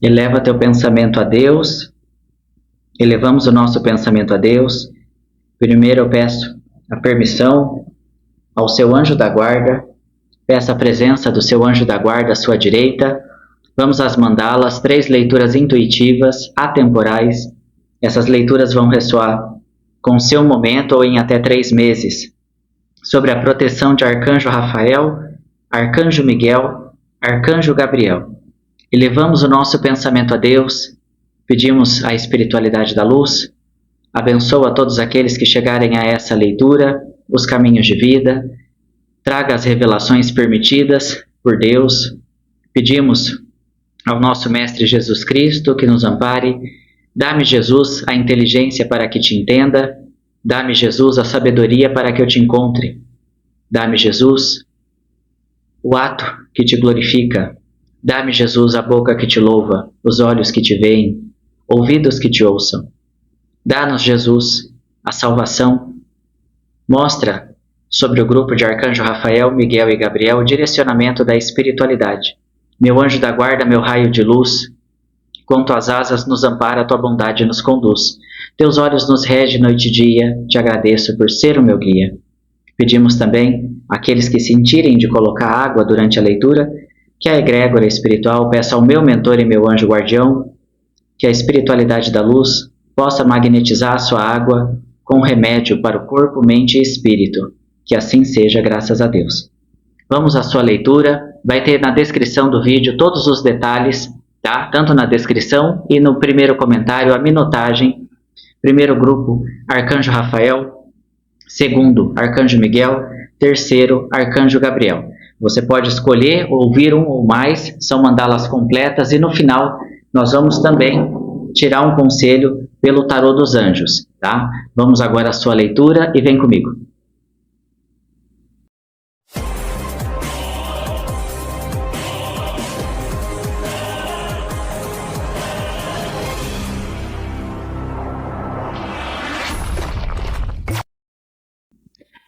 Eleva teu pensamento a Deus. Elevamos o nosso pensamento a Deus. Primeiro eu peço a permissão ao seu anjo da guarda. Peço a presença do seu anjo da guarda à sua direita. Vamos às mandalas, 3 leituras intuitivas, atemporais. Essas leituras vão ressoar com o seu momento ou em até 3 meses. Sobre a proteção de Arcanjo Rafael, Arcanjo Miguel, Arcanjo Gabriel. Elevamos o nosso pensamento a Deus, pedimos a espiritualidade da luz, abençoa todos aqueles que chegarem a essa leitura, os caminhos de vida, traga as revelações permitidas por Deus. Pedimos ao nosso Mestre Jesus Cristo que nos ampare. Dá-me, Jesus, a inteligência para que te entenda. Dá-me, Jesus, a sabedoria para que eu te encontre. Dá-me, Jesus, o ato que te glorifica. Dá-me, Jesus, a boca que te louva, os olhos que te veem, ouvidos que te ouçam. Dá-nos, Jesus, a salvação. Mostra sobre o grupo de Arcanjo Rafael, Miguel e Gabriel o direcionamento da espiritualidade. Meu anjo da guarda, meu raio de luz, com tuas asas nos ampara, tua bondade nos conduz. Teus olhos nos regem noite e dia, te agradeço por ser o meu guia. Pedimos também àqueles que sentirem de colocar água durante a leitura, que a egrégora espiritual peça ao meu mentor e meu anjo guardião, que a espiritualidade da luz possa magnetizar a sua água com remédio para o corpo, mente e espírito. Que assim seja, graças a Deus. Vamos à sua leitura. Vai ter na descrição do vídeo todos os detalhes, tá? Tanto na descrição e no primeiro comentário, a minutagem. Primeiro grupo, Arcanjo Rafael. Segundo, Arcanjo Miguel. Terceiro, Arcanjo Gabriel. Você pode escolher ouvir um ou mais, são mandalas completas, e no final nós vamos também tirar um conselho pelo tarô dos anjos, tá? Vamos agora à sua leitura e vem comigo.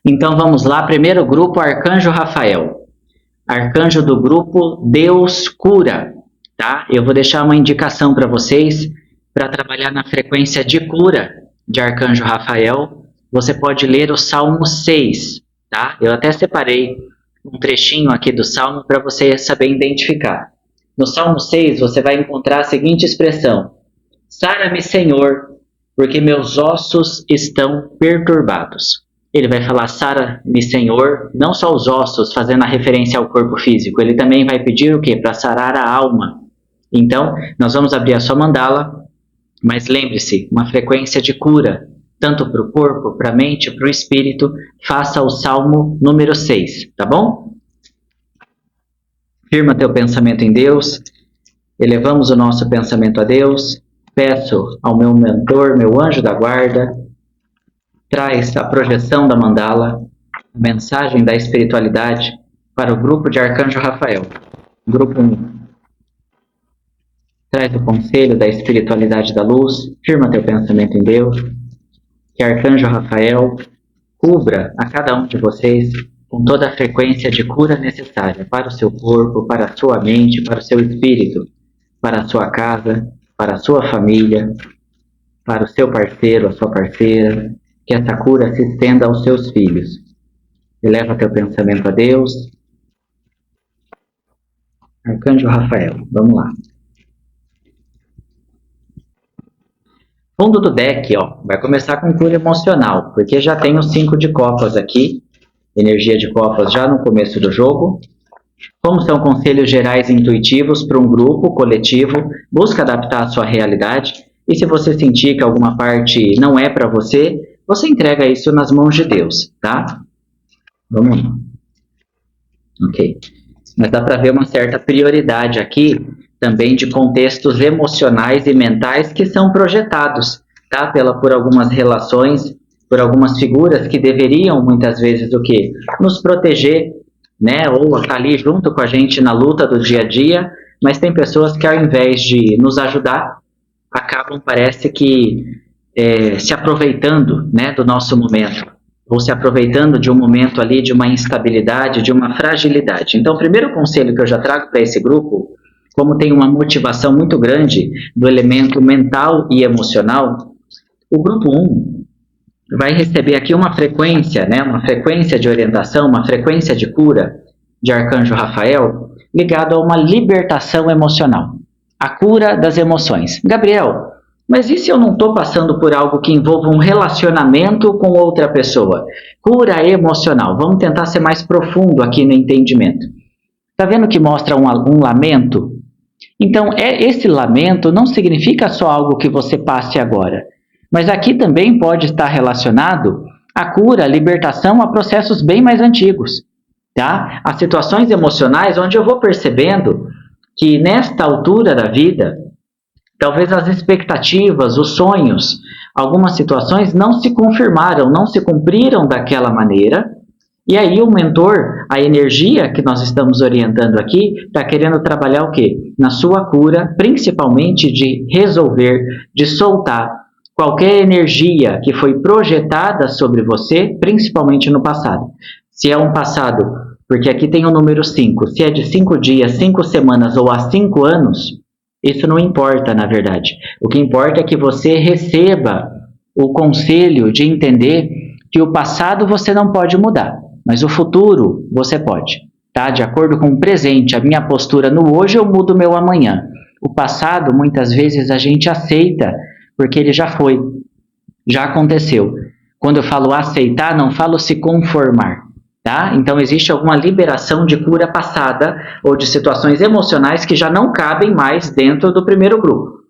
Então vamos lá, primeiro grupo, Arcanjo Rafael. Arcanjo do grupo, Deus cura, tá? Eu vou deixar uma indicação para vocês para trabalhar na frequência de cura de Arcanjo Rafael. Você pode ler o Salmo 6, tá? Eu até separei um trechinho aqui do Salmo para você saber identificar. No Salmo 6 você vai encontrar a seguinte expressão: Sara-me, Senhor, porque meus ossos estão perturbados. Ele vai falar Sara-me, Senhor, não só os ossos, fazendo a referência ao corpo físico. Ele também vai pedir o quê? Para sarar a alma. Então, nós vamos abrir a sua mandala, mas lembre-se, uma frequência de cura, tanto para o corpo, para a mente, para o espírito. Faça o Salmo número 6, tá bom? Firma teu pensamento em Deus. Elevamos o nosso pensamento a Deus. Peço ao meu mentor, meu anjo da guarda, traz a projeção da mandala, a mensagem da espiritualidade para o grupo de Arcanjo Rafael. Grupo 1. Traz o conselho da espiritualidade da luz, firma teu pensamento em Deus, que Arcanjo Rafael cubra a cada um de vocês com toda a frequência de cura necessária para o seu corpo, para a sua mente, para o seu espírito, para a sua casa, para a sua família, para o seu parceiro, a sua parceira. Que essa cura se estenda aos seus filhos. Eleva teu pensamento a Deus. Arcanjo Rafael, vamos lá. Fundo do deck, ó, vai começar com cura emocional, porque já tem os 5 de copas aqui, energia de copas já no começo do jogo. Como são conselhos gerais intuitivos para um grupo coletivo, busca adaptar a sua realidade, e se você sentir que alguma parte não é para você, você entrega isso nas mãos de Deus, tá? Vamos lá. Ok. Mas dá para ver uma certa prioridade aqui, também de contextos emocionais e mentais que são projetados, tá? Por algumas relações, por algumas figuras que deveriam, muitas vezes, o quê? Nos proteger, né? Ou estar ali junto com a gente na luta do dia a dia, mas tem pessoas que, ao invés de nos ajudar, acabam, parece que, se aproveitando, né, do nosso momento, ou se aproveitando de um momento ali de uma instabilidade, de uma fragilidade. Então, o primeiro conselho que eu já trago para esse grupo como tem uma motivação muito grande do elemento mental e emocional, o grupo 1 vai receber aqui uma frequência, né, uma frequência de orientação, uma frequência de cura de Arcanjo Rafael, ligado a uma libertação emocional, a cura das emoções. Gabriel, mas e se eu não estou passando por algo que envolva um relacionamento com outra pessoa? Cura emocional. Vamos tentar ser mais profundo aqui no entendimento. Está vendo que mostra um lamento? Então, esse lamento não significa só algo que você passe agora, mas aqui também pode estar relacionado à cura, à libertação, a processos bem mais antigos, tá? A situações emocionais onde eu vou percebendo que nesta altura da vida, talvez as expectativas, os sonhos, algumas situações não se confirmaram, não se cumpriram daquela maneira. E aí o mentor, a energia que nós estamos orientando aqui, está querendo trabalhar o quê? Na sua cura, principalmente de resolver, de soltar qualquer energia que foi projetada sobre você, principalmente no passado. Se é um passado, porque aqui tem o número 5, se é de 5 dias, 5 semanas ou há 5 anos, isso não importa, na verdade. O que importa é que você receba o conselho de entender que o passado você não pode mudar, mas o futuro você pode. Tá? De acordo com o presente, a minha postura no hoje, eu mudo o meu amanhã. O passado, muitas vezes, a gente aceita, porque ele já foi, já aconteceu. Quando eu falo aceitar, não falo se conformar. Tá? Então, existe alguma liberação de cura passada ou de situações emocionais que já não cabem mais dentro do primeiro grupo.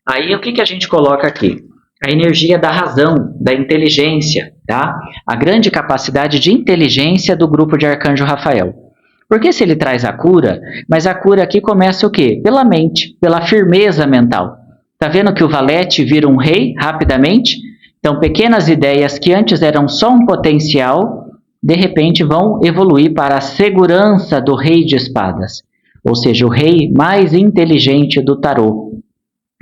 Aí, o que a gente coloca aqui? A energia da razão, da inteligência, tá? A grande capacidade de inteligência do grupo de Arcanjo Rafael. Porque se ele traz a cura, mas a cura aqui começa o quê? Pela mente, pela firmeza mental. Tá vendo que o valete vira um rei rapidamente? Então, pequenas ideias que antes eram só um potencial, de repente vão evoluir para a segurança do rei de espadas, ou seja, o rei mais inteligente do tarô.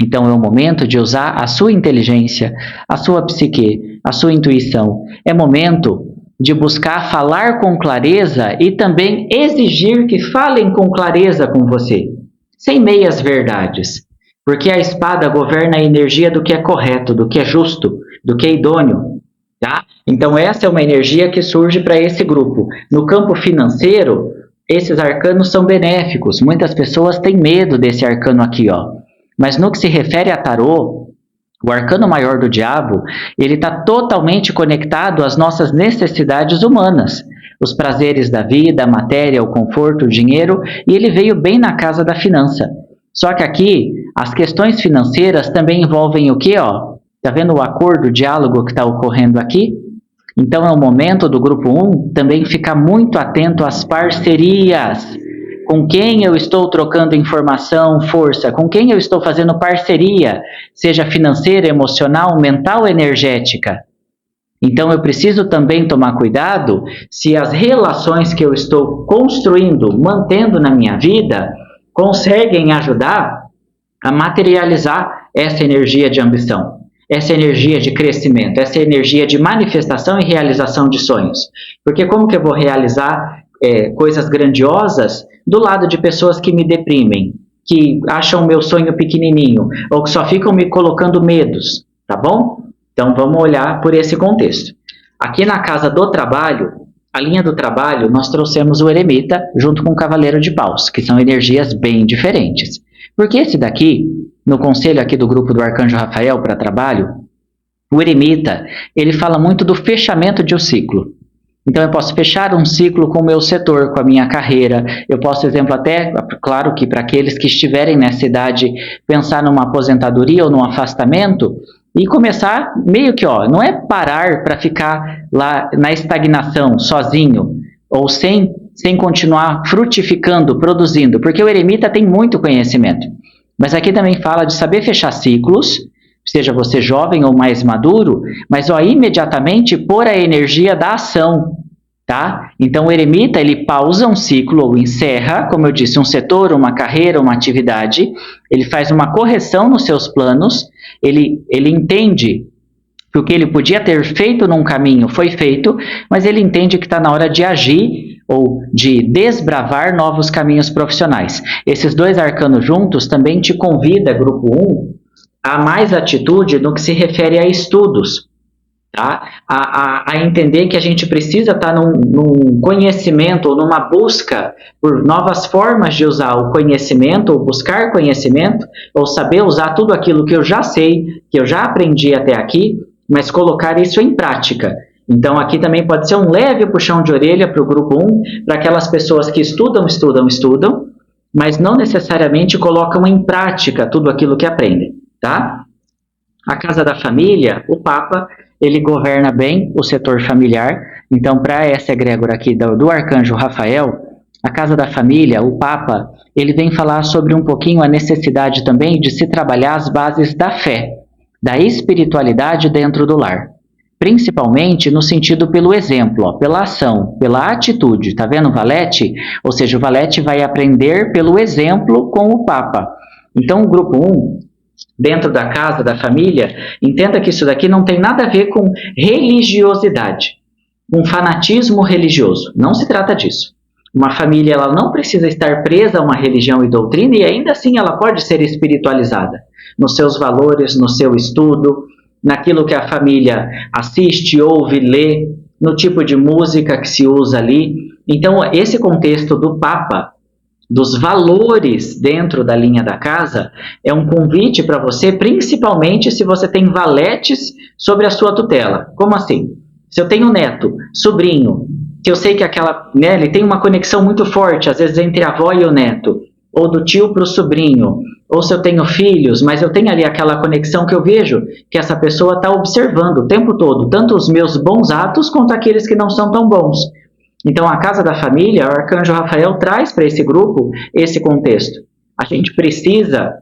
Então é o momento de usar a sua inteligência, a sua psique, a sua intuição. É momento de buscar falar com clareza e também exigir que falem com clareza com você, sem meias verdades, porque a espada governa a energia do que é correto, do que é justo, do que é idôneo. Tá? Então essa é uma energia que surge para esse grupo. No campo financeiro, esses arcanos são benéficos. Muitas pessoas têm medo desse arcano aqui, ó. Mas no que se refere a tarô, o arcano maior do diabo, ele está totalmente conectado às nossas necessidades humanas. Os prazeres da vida, a matéria, o conforto, o dinheiro, e ele veio bem na casa da finança. Só que aqui, as questões financeiras também envolvem o quê, ó? Está vendo o acordo, o diálogo que está ocorrendo aqui? Então é o momento do grupo 1 também ficar muito atento às parcerias. Com quem eu estou trocando informação, força? Com quem eu estou fazendo parceria? Seja financeira, emocional, mental, energética. Então eu preciso também tomar cuidado se as relações que eu estou construindo, mantendo na minha vida, conseguem ajudar a materializar essa energia de ambição. Essa energia de crescimento, essa energia de manifestação e realização de sonhos. Porque como que eu vou realizar coisas grandiosas do lado de pessoas que me deprimem, que acham o meu sonho pequenininho, ou que só ficam me colocando medos, tá bom? Então vamos olhar por esse contexto. Aqui na casa do trabalho, a linha do trabalho, nós trouxemos o eremita junto com o cavaleiro de paus, que são energias bem diferentes. Porque esse daqui, no conselho aqui do grupo do Arcanjo Rafael para trabalho, o eremita, ele fala muito do fechamento de um ciclo. Então eu posso fechar um ciclo com o meu setor, com a minha carreira. Eu posso, exemplo, até, claro que para aqueles que estiverem nessa idade, pensar numa aposentadoria ou num afastamento e começar meio que, ó, não é parar para ficar lá na estagnação, sozinho, ou sem continuar frutificando, produzindo, porque o eremita tem muito conhecimento. Mas aqui também fala de saber fechar ciclos, seja você jovem ou mais maduro, mas ó, imediatamente pôr a energia da ação, tá? Então o eremita, ele pausa um ciclo ou encerra, como eu disse, um setor, uma carreira, uma atividade, ele faz uma correção nos seus planos, ele entende que o que ele podia ter feito num caminho foi feito, mas ele entende que está na hora de agir ou de desbravar novos caminhos profissionais. Esses dois arcanos juntos também te convida, grupo 1, a mais atitude no que se refere a estudos, tá? A entender que a gente precisa estar num conhecimento ou numa busca por novas formas de usar o conhecimento, ou buscar conhecimento, ou saber usar tudo aquilo que eu já sei, que eu já aprendi até aqui, mas colocar isso em prática. Então aqui também pode ser um leve puxão de orelha para o grupo 1, para aquelas pessoas que estudam, mas não necessariamente colocam em prática tudo aquilo que aprendem, tá? A casa da família, o Papa, ele governa bem o setor familiar. Então, para essa egrégora aqui do arcanjo Rafael, a casa da família, o Papa, ele vem falar sobre um pouquinho a necessidade também de se trabalhar as bases da fé, da espiritualidade dentro do lar. Principalmente no sentido pelo exemplo, ó, pela ação, pela atitude. Tá vendo o valete? Ou seja, o valete vai aprender pelo exemplo com o Papa. Então, o grupo 1, dentro da casa, da família, entenda que isso daqui não tem nada a ver com religiosidade, com fanatismo religioso. Não se trata disso. Uma família, ela não precisa estar presa a uma religião e doutrina, e ainda assim ela pode ser espiritualizada nos seus valores, no seu estudo, naquilo que a família assiste, ouve, lê, no tipo de música que se usa ali. Então, esse contexto do Papa, dos valores dentro da linha da casa, é um convite para você, principalmente se você tem valetes sobre a sua tutela. Como assim? Se eu tenho neto, sobrinho, que eu sei que ele tem uma conexão muito forte, às vezes entre a avó e o neto, ou do tio para o sobrinho, ou se eu tenho filhos, mas eu tenho ali aquela conexão que eu vejo que essa pessoa está observando o tempo todo, tanto os meus bons atos quanto aqueles que não são tão bons. Então, a casa da família, o arcanjo Rafael traz para esse grupo esse contexto. A gente precisa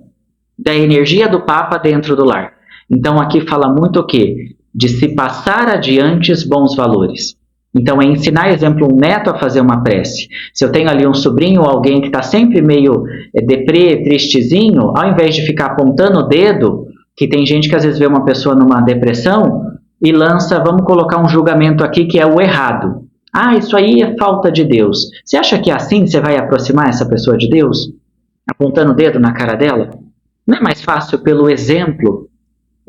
da energia do Papa dentro do lar. Então, aqui fala muito o quê? De se passar adiante os bons valores. Então, é ensinar, exemplo, um neto a fazer uma prece. Se eu tenho ali um sobrinho ou alguém que está sempre meio deprê, tristezinho, ao invés de ficar apontando o dedo, que tem gente que às vezes vê uma pessoa numa depressão e lança, vamos colocar um julgamento aqui que é o errado. Ah, isso aí é falta de Deus. Você acha que assim você vai aproximar essa pessoa de Deus? Apontando o dedo na cara dela? Não é mais fácil pelo exemplo?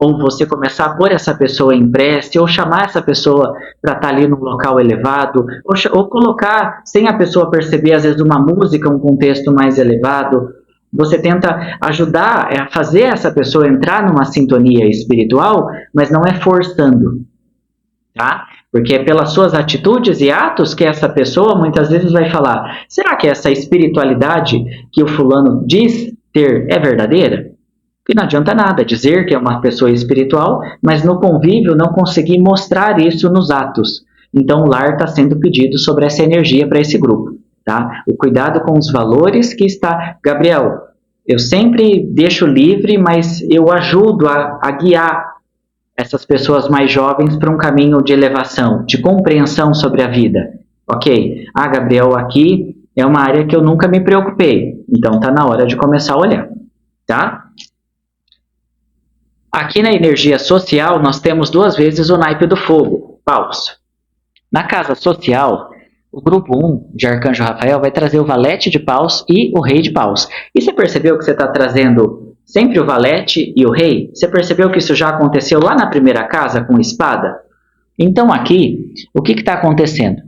Ou você começar a pôr essa pessoa em prece, ou chamar essa pessoa para estar ali num local elevado, ou colocar, sem a pessoa perceber, às vezes uma música, um contexto mais elevado. Você tenta ajudar a fazer essa pessoa entrar numa sintonia espiritual, mas não é forçando, tá? Porque é pelas suas atitudes e atos que essa pessoa muitas vezes vai falar: será que essa espiritualidade que o fulano diz ter é verdadeira? Porque não adianta nada dizer que é uma pessoa espiritual, mas no convívio não conseguir mostrar isso nos atos. Então o lar está sendo pedido sobre essa energia para esse grupo, tá? O cuidado com os valores que está... Gabriel, eu sempre deixo livre, mas eu ajudo a guiar essas pessoas mais jovens para um caminho de elevação, de compreensão sobre a vida. Ok? Ah, Gabriel, aqui é uma área que eu nunca me preocupei. Então está na hora de começar a olhar, tá? Aqui na energia social, nós temos 2 vezes o naipe do fogo, Paus. Na casa social, o grupo 1 de Arcanjo Rafael vai trazer o valete de paus e o rei de paus. E você percebeu que você está trazendo sempre o valete e o rei? Você percebeu que isso já aconteceu lá na primeira casa com espada? Então aqui, o que está acontecendo?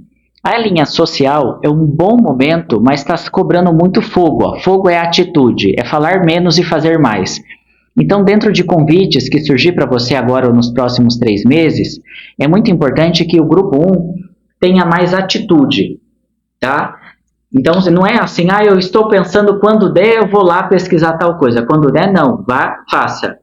A linha social é um bom momento, mas está se cobrando muito fogo. Ó. Fogo é atitude, é falar menos e fazer mais. Então, dentro de convites que surgir para você agora ou nos próximos 3 meses, é muito importante que o grupo 1 tenha mais atitude, tá? Então, não é assim, eu estou pensando quando der eu vou lá pesquisar tal coisa. Quando der, não, vá, faça.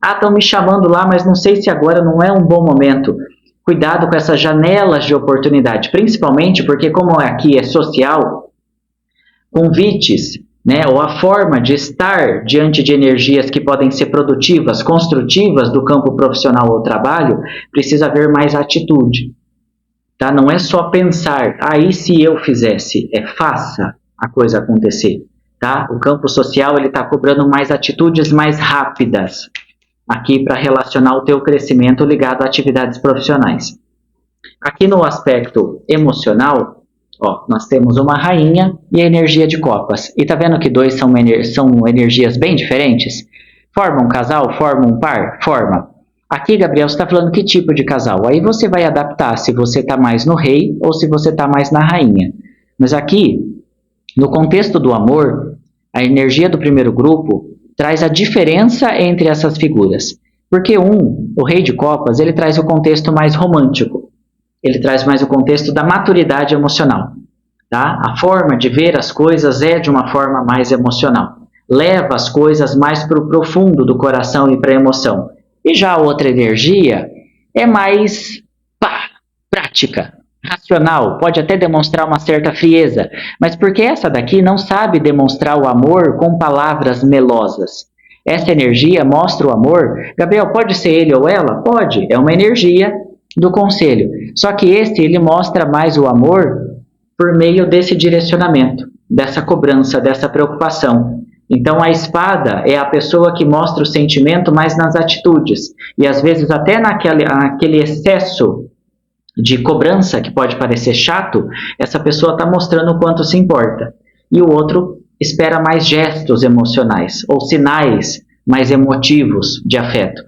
Estão me chamando lá, mas não sei se agora não é um bom momento. Cuidado com essas janelas de oportunidade, principalmente porque como aqui é social, convites, né, ou a forma de estar diante de energias que podem ser produtivas, construtivas do campo profissional ou trabalho, precisa haver mais atitude. Tá? Não é só pensar, e se eu fizesse? Faça a coisa acontecer. Tá? O campo social está cobrando mais atitudes mais rápidas. aqui para relacionar o teu crescimento ligado a atividades profissionais. Aqui no aspecto emocional, ó, nós temos uma rainha e a energia de copas. E tá vendo que dois são energias bem diferentes? Forma um casal? Forma um par? Forma. Aqui, Gabriel, você está falando que tipo de casal? Aí você vai adaptar se você está mais no rei ou se você está mais na rainha. Mas aqui, no contexto do amor, a energia do primeiro grupo traz a diferença entre essas figuras. Porque o rei de copas, ele traz o contexto mais romântico. Ele traz mais o contexto da maturidade emocional. Tá? A forma de ver as coisas é de uma forma mais emocional. Leva as coisas mais para o profundo do coração e para a emoção. E já a outra energia é mais prática, racional, pode até demonstrar uma certa frieza, mas porque essa daqui não sabe demonstrar o amor com palavras melosas. Essa energia mostra o amor. Gabriel, pode ser ele ou ela? Pode, é uma energia do conselho. Só que ele mostra mais o amor por meio desse direcionamento, dessa cobrança, dessa preocupação. Então a espada é a pessoa que mostra o sentimento mais nas atitudes. E às vezes até naquele excesso de cobrança, que pode parecer chato, essa pessoa está mostrando o quanto se importa. E o outro espera mais gestos emocionais, ou sinais mais emotivos de afeto.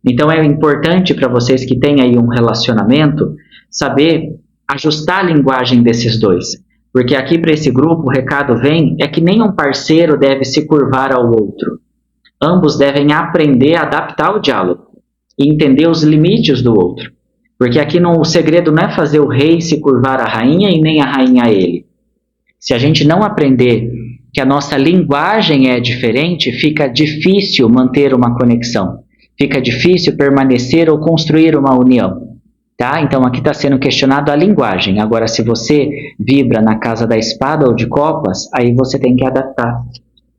Então é importante para vocês que têm aí um relacionamento, saber ajustar a linguagem desses dois. Porque aqui para esse grupo o recado vem, é que nenhum parceiro deve se curvar ao outro. Ambos devem aprender a adaptar o diálogo e entender os limites do outro. Porque aqui o segredo não é fazer o rei se curvar à rainha e nem a rainha a ele. Se a gente não aprender que a nossa linguagem é diferente, fica difícil manter uma conexão. Fica difícil permanecer ou construir uma união. Tá? Então aqui está sendo questionado a linguagem. Agora, se você vibra na casa da espada ou de copas, aí você tem que adaptar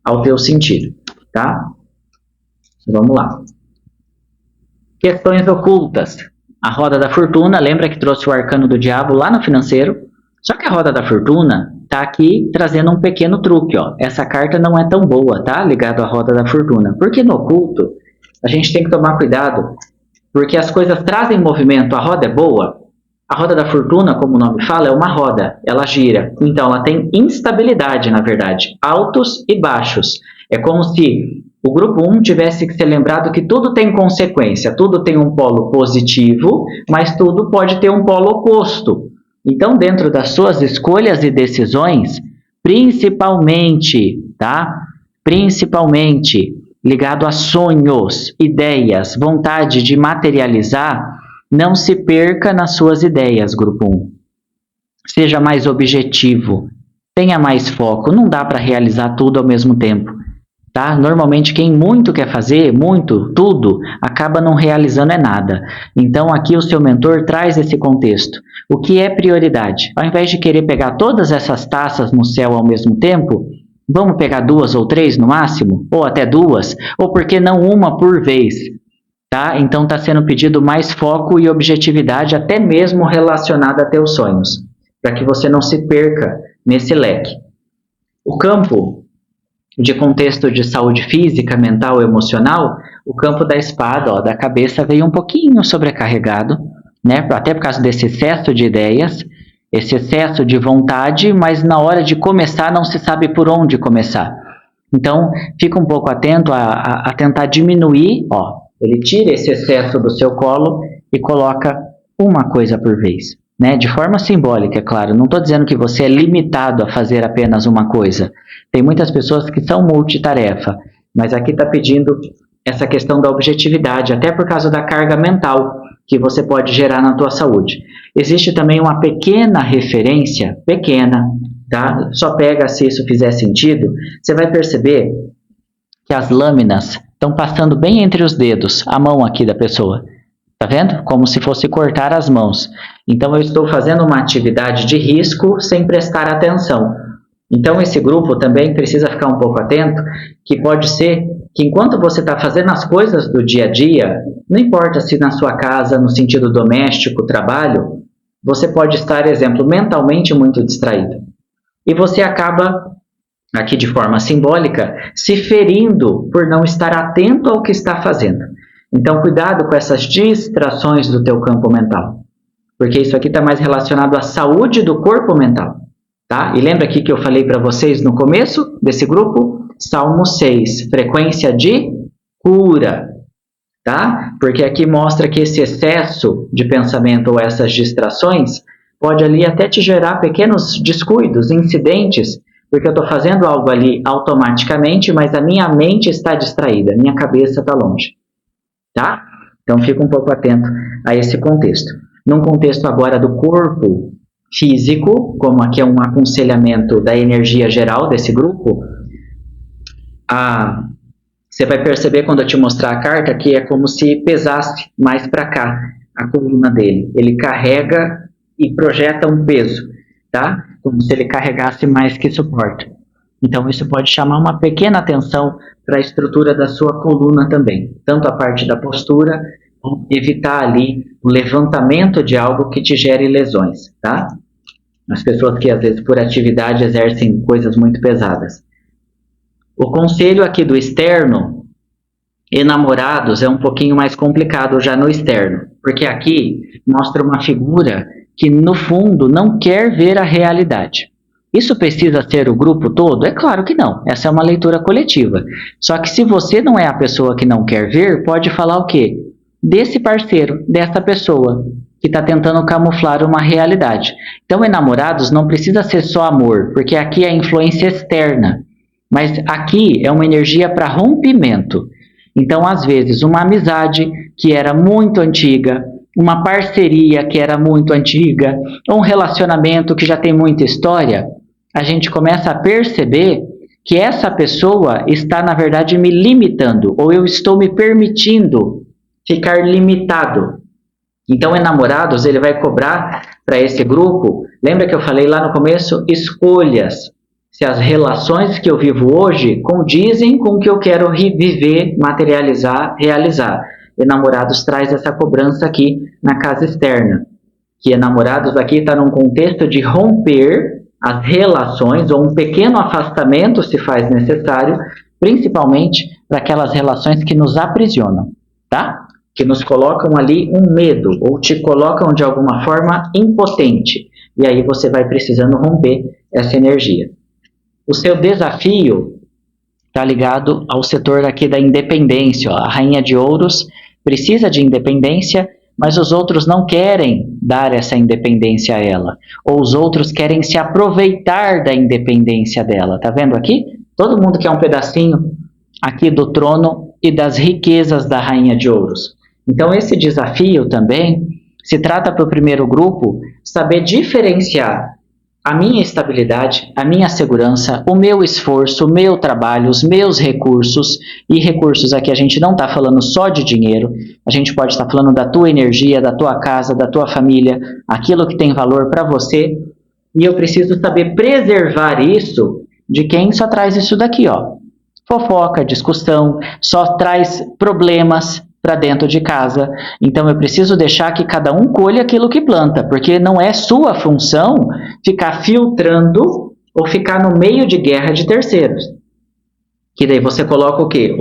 ao teu sentido. Tá? Vamos lá. Questões ocultas. A roda da fortuna, lembra que trouxe o arcano do diabo lá no financeiro? Só que a roda da fortuna está aqui trazendo um pequeno truque. Ó. Essa carta não é tão boa, tá? Ligado à roda da fortuna. Porque no oculto, a gente tem que tomar cuidado. Porque as coisas trazem movimento, a roda é boa. A roda da fortuna, como o nome fala, é uma roda, ela gira. Então ela tem instabilidade, na verdade, altos e baixos. É como se o grupo 1 tivesse que ser lembrado que tudo tem consequência, tudo tem um polo positivo, mas tudo pode ter um polo oposto. Então, dentro das suas escolhas e decisões, principalmente, tá? Principalmente ligado a sonhos, ideias, vontade de materializar, não se perca nas suas ideias, grupo 1. Seja mais objetivo, tenha mais foco, não dá para realizar tudo ao mesmo tempo. Tá? Normalmente quem muito quer fazer, muito, tudo, acaba não realizando nada. Então aqui o seu mentor traz esse contexto. O que é prioridade? Ao invés de querer pegar todas essas taças no céu ao mesmo tempo, vamos pegar 2 ou 3 no máximo? Ou até 2? Ou por que não uma por vez? Tá? Então está sendo pedido mais foco e objetividade, até mesmo relacionado a teus sonhos, para que você não se perca nesse leque. O campo de contexto de saúde física, mental e emocional, o campo da espada, ó, da cabeça, veio um pouquinho sobrecarregado, né? Até por causa desse excesso de ideias, esse excesso de vontade, mas na hora de começar não se sabe por onde começar. Então, fica um pouco atento a tentar diminuir, ó, ele tira esse excesso do seu colo e coloca uma coisa por vez, né? De forma simbólica, é claro. Não estou dizendo que você é limitado a fazer apenas uma coisa. Tem muitas pessoas que são multitarefa, mas aqui está pedindo essa questão da objetividade, até por causa da carga mental que você pode gerar na tua saúde. Existe também uma pequena referência, pequena, tá? Só pega se isso fizer sentido. Você vai perceber que as lâminas estão passando bem entre os dedos, a mão aqui da pessoa. Tá vendo? Como se fosse cortar as mãos. Então eu estou fazendo uma atividade de risco sem prestar atenção. Então esse grupo também precisa ficar um pouco atento, que pode ser que enquanto você está fazendo as coisas do dia a dia, não importa se na sua casa, no sentido doméstico, trabalho, você pode estar, exemplo, mentalmente muito distraído. E você acaba, aqui de forma simbólica, se ferindo por não estar atento ao que está fazendo. Então, cuidado com essas distrações do teu campo mental, porque isso aqui está mais relacionado à saúde do corpo mental, tá? E lembra aqui que eu falei para vocês no começo desse grupo? Salmo 6, frequência de cura, tá? Porque aqui mostra que esse excesso de pensamento ou essas distrações pode ali até te gerar pequenos descuidos, incidentes, porque eu estou fazendo algo ali automaticamente, mas a minha mente está distraída, a minha cabeça está longe. Tá? Então fica um pouco atento a esse contexto. Num contexto agora do corpo físico, como aqui é um aconselhamento da energia geral desse grupo, você vai perceber quando eu te mostrar a carta que é como se pesasse mais para cá a coluna dele. Ele carrega e projeta um peso, tá? Como se ele carregasse mais que suporta. Então, isso pode chamar uma pequena atenção para a estrutura da sua coluna também. Tanto a parte da postura, como evitar ali o levantamento de algo que te gere lesões, tá? As pessoas que, às vezes, por atividade, exercem coisas muito pesadas. O conselho aqui do externo, enamorados, é um pouquinho mais complicado já no externo. Porque aqui mostra uma figura que, no fundo, não quer ver a realidade. Isso precisa ser o grupo todo? É claro que não. Essa é uma leitura coletiva. Só que se você não é a pessoa que não quer ver, pode falar o quê? Desse parceiro, dessa pessoa que está tentando camuflar uma realidade. Então, enamorados não precisa ser só amor, porque aqui é a influência externa. Mas aqui é uma energia para rompimento. Então, às vezes, uma amizade que era muito antiga, uma parceria que era muito antiga, ou um relacionamento que já tem muita história, a gente começa a perceber que essa pessoa está, na verdade, me limitando, ou eu estou me permitindo ficar limitado. Então, enamorados, ele vai cobrar para esse grupo, lembra que eu falei lá no começo? Escolhas. Se as relações que eu vivo hoje condizem com o que eu quero viver, materializar, realizar. Enamorados traz essa cobrança aqui na casa externa. Que enamorados aqui está num contexto de romper as relações, ou um pequeno afastamento se faz necessário, principalmente para aquelas relações que nos aprisionam, tá? Que nos colocam ali um medo, ou te colocam de alguma forma impotente. E aí você vai precisando romper essa energia. O seu desafio está ligado ao setor aqui da independência. Ó. A Rainha de Ouros precisa de independência, mas os outros não querem dar essa independência a ela. Ou os outros querem se aproveitar da independência dela. Tá vendo aqui? Todo mundo quer um pedacinho aqui do trono e das riquezas da Rainha de Ouros. Então, esse desafio também se trata para o primeiro grupo saber diferenciar a minha estabilidade, a minha segurança, o meu esforço, o meu trabalho, os meus recursos, e recursos aqui a gente não está falando só de dinheiro, a gente pode estar falando da tua energia, da tua casa, da tua família, aquilo que tem valor para você, e eu preciso saber preservar isso de quem só traz isso daqui, ó. Fofoca, discussão, só traz problemas para dentro de casa. Então eu preciso deixar que cada um colha aquilo que planta, porque não é sua função ficar filtrando ou ficar no meio de guerra de terceiros. Que daí você coloca o quê?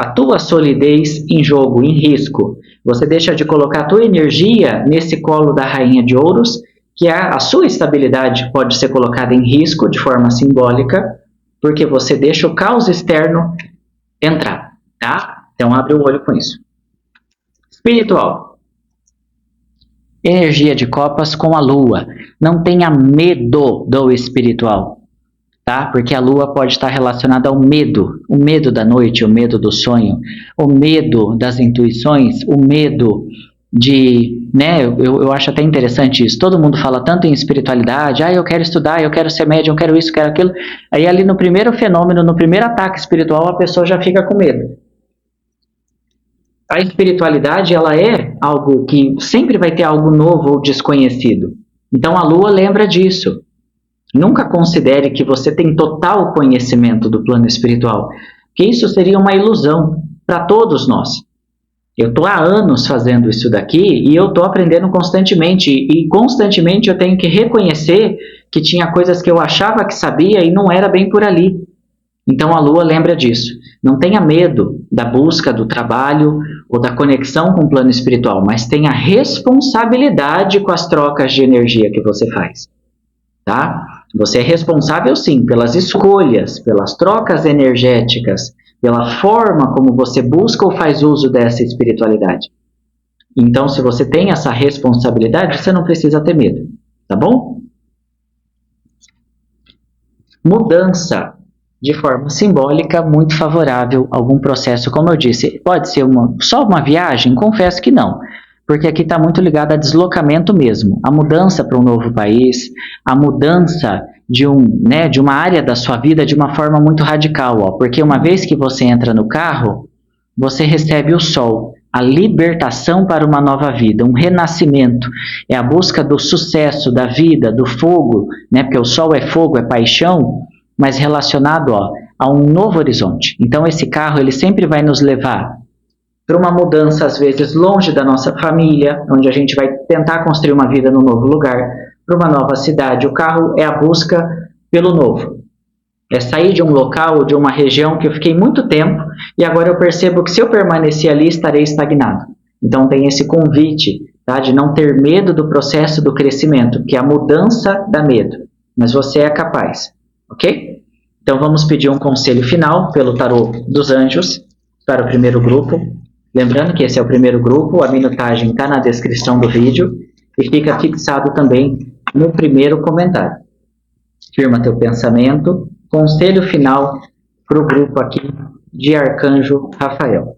A tua solidez em jogo, em risco. Você deixa de colocar a tua energia nesse colo da Rainha de Ouros, que a sua estabilidade pode ser colocada em risco de forma simbólica, porque você deixa o caos externo entrar, tá? Então, abre o olho com isso. Espiritual. Energia de copas com a lua. Não tenha medo do espiritual, tá? Porque a lua pode estar relacionada ao medo. O medo da noite, o medo do sonho, o medo das intuições, o medo de... né? Eu acho até interessante isso. Todo mundo fala tanto em espiritualidade. Eu quero estudar, eu quero ser médium, eu quero isso, eu quero aquilo. Aí ali no primeiro fenômeno, no primeiro ataque espiritual, a pessoa já fica com medo. A espiritualidade, ela é algo que sempre vai ter algo novo ou desconhecido. Então a lua lembra disso. Nunca considere que você tem total conhecimento do plano espiritual, porque isso seria uma ilusão para todos nós. Eu estou há anos fazendo isso daqui e eu estou aprendendo constantemente. E constantemente eu tenho que reconhecer que tinha coisas que eu achava que sabia e não era bem por ali. Então a Lua lembra disso. Não tenha medo da busca do trabalho ou da conexão com o plano espiritual, mas tenha responsabilidade com as trocas de energia que você faz. Tá? Você é responsável sim pelas escolhas, pelas trocas energéticas, pela forma como você busca ou faz uso dessa espiritualidade. Então, se você tem essa responsabilidade, você não precisa ter medo, tá bom? Mudança de forma simbólica muito favorável a algum processo, como eu disse. Pode ser só uma viagem? Confesso que não, porque aqui está muito ligado a deslocamento mesmo. A mudança para um novo país, a mudança de uma área da sua vida de uma forma muito radical, ó, porque uma vez que você entra no carro, você recebe o sol, a libertação para uma nova vida, um renascimento, é a busca do sucesso, da vida, do fogo, né? Porque o sol é fogo, é paixão, mas relacionado a um novo horizonte. Então esse carro ele sempre vai nos levar para uma mudança, às vezes longe da nossa família, onde a gente vai tentar construir uma vida num novo lugar, para uma nova cidade. O carro é a busca pelo novo. É sair de um local ou de uma região que eu fiquei muito tempo e agora eu percebo que se eu permanecer ali estarei estagnado. Então tem esse convite, tá, de não ter medo do processo do crescimento, que a mudança dá medo, mas você é capaz, ok? Então vamos pedir um conselho final pelo tarô dos anjos para o primeiro grupo. Lembrando que esse é o primeiro grupo, a minutagem está na descrição do vídeo e fica fixado também no primeiro comentário. Firma teu pensamento. Conselho final para o grupo aqui de Arcanjo Rafael.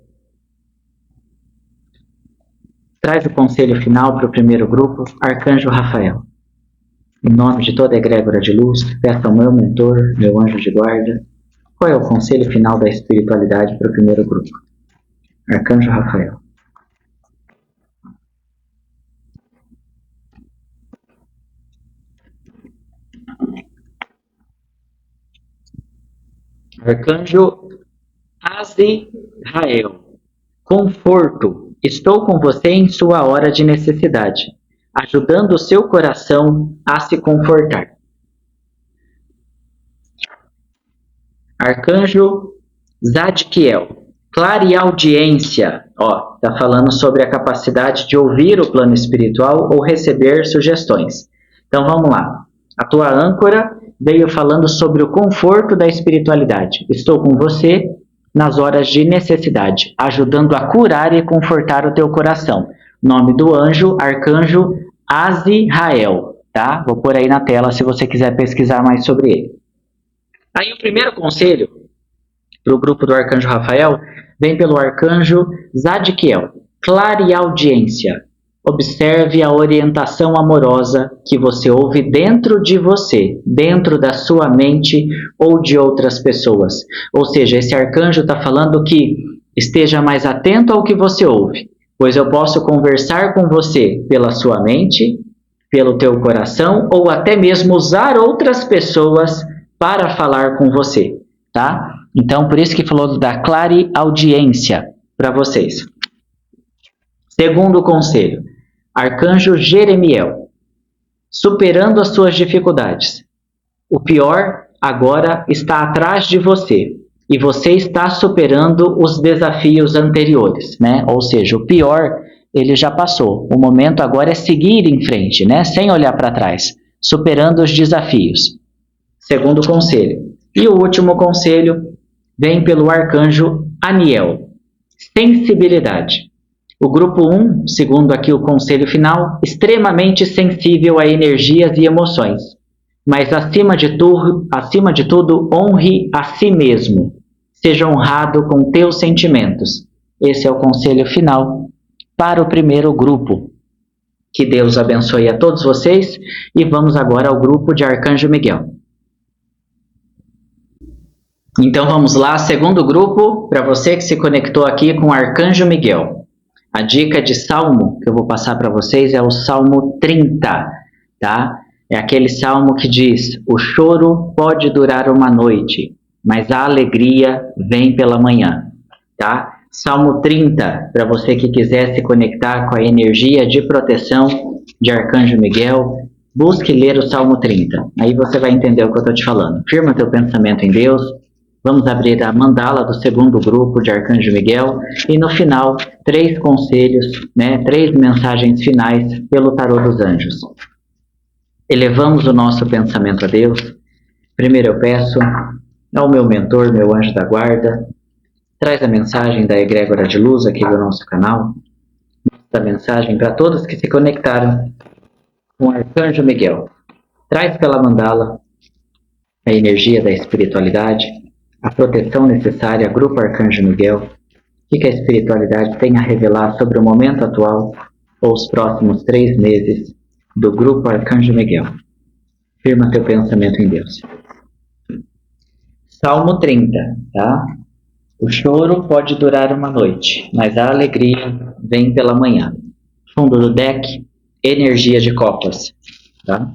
Traz o conselho final para o primeiro grupo, Arcanjo Rafael. Em nome de toda a egrégora de luz, peço ao meu mentor, meu anjo de guarda, qual é o conselho final da espiritualidade para o primeiro grupo? Arcanjo Rafael. Arcanjo Azrael. Conforto. Estou com você em sua hora de necessidade, ajudando o seu coração a se confortar. Arcanjo Zadkiel. Clareaudiência. Está falando sobre a capacidade de ouvir o plano espiritual ou receber sugestões. Então vamos lá. A tua âncora veio falando sobre o conforto da espiritualidade. Estou com você nas horas de necessidade, ajudando a curar e confortar o teu coração. Nome do anjo, Arcanjo Azrael, tá? Vou pôr aí na tela se você quiser pesquisar mais sobre ele. Aí o primeiro conselho para o grupo do Arcanjo Rafael vem pelo Arcanjo Zadkiel. Clareaudiência. Observe a orientação amorosa que você ouve dentro de você, dentro da sua mente ou de outras pessoas. Ou seja, esse arcanjo está falando que esteja mais atento ao que você ouve, pois eu posso conversar com você pela sua mente, pelo teu coração, ou até mesmo usar outras pessoas para falar com você, tá? Então, por isso que falou da clareaudiência para vocês. Segundo conselho, Arcanjo Jeremiel, superando as suas dificuldades. O pior agora está atrás de você e você está superando os desafios anteriores, né? Ou seja, o pior ele já passou. O momento agora é seguir em frente, né? Sem olhar para trás, superando os desafios. Segundo conselho. E o último conselho vem pelo Arcanjo Aniel, sensibilidade. O grupo 1, segundo aqui o conselho final, extremamente sensível a energias e emoções, mas acima de tudo, honre a si mesmo. Seja honrado com teus sentimentos. Esse é o conselho final para o primeiro grupo. Que Deus abençoe a todos vocês e vamos agora ao grupo de Arcanjo Miguel. Então vamos lá, segundo grupo, para você que se conectou aqui com Arcanjo Miguel. A dica de salmo que eu vou passar para vocês é o Salmo 30, tá? É aquele salmo que diz: o choro pode durar uma noite, mas a alegria vem pela manhã, tá? Salmo 30, para você que quiser se conectar com a energia de proteção de Arcanjo Miguel, busque ler o Salmo 30. Aí você vai entender o que eu estou te falando. Firma teu pensamento em Deus, Vamos abrir a mandala do segundo grupo de Arcanjo Miguel e no final 3 conselhos, 3 mensagens finais pelo tarô dos anjos. Elevamos o nosso pensamento a Deus. Primeiro eu peço ao meu mentor, meu anjo da guarda, traz a mensagem da egrégora de luz aqui do nosso canal, a mensagem para todos que se conectaram com o Arcanjo Miguel. Traz pela mandala a energia da espiritualidade, a proteção necessária, Grupo Arcanjo Miguel, o que a espiritualidade tem a revelar sobre o momento atual ou os próximos 3 meses do Grupo Arcanjo Miguel. Firma teu pensamento em Deus. Salmo 30, tá? O choro pode durar uma noite, mas a alegria vem pela manhã. Fundo do deck, energia de copas, tá?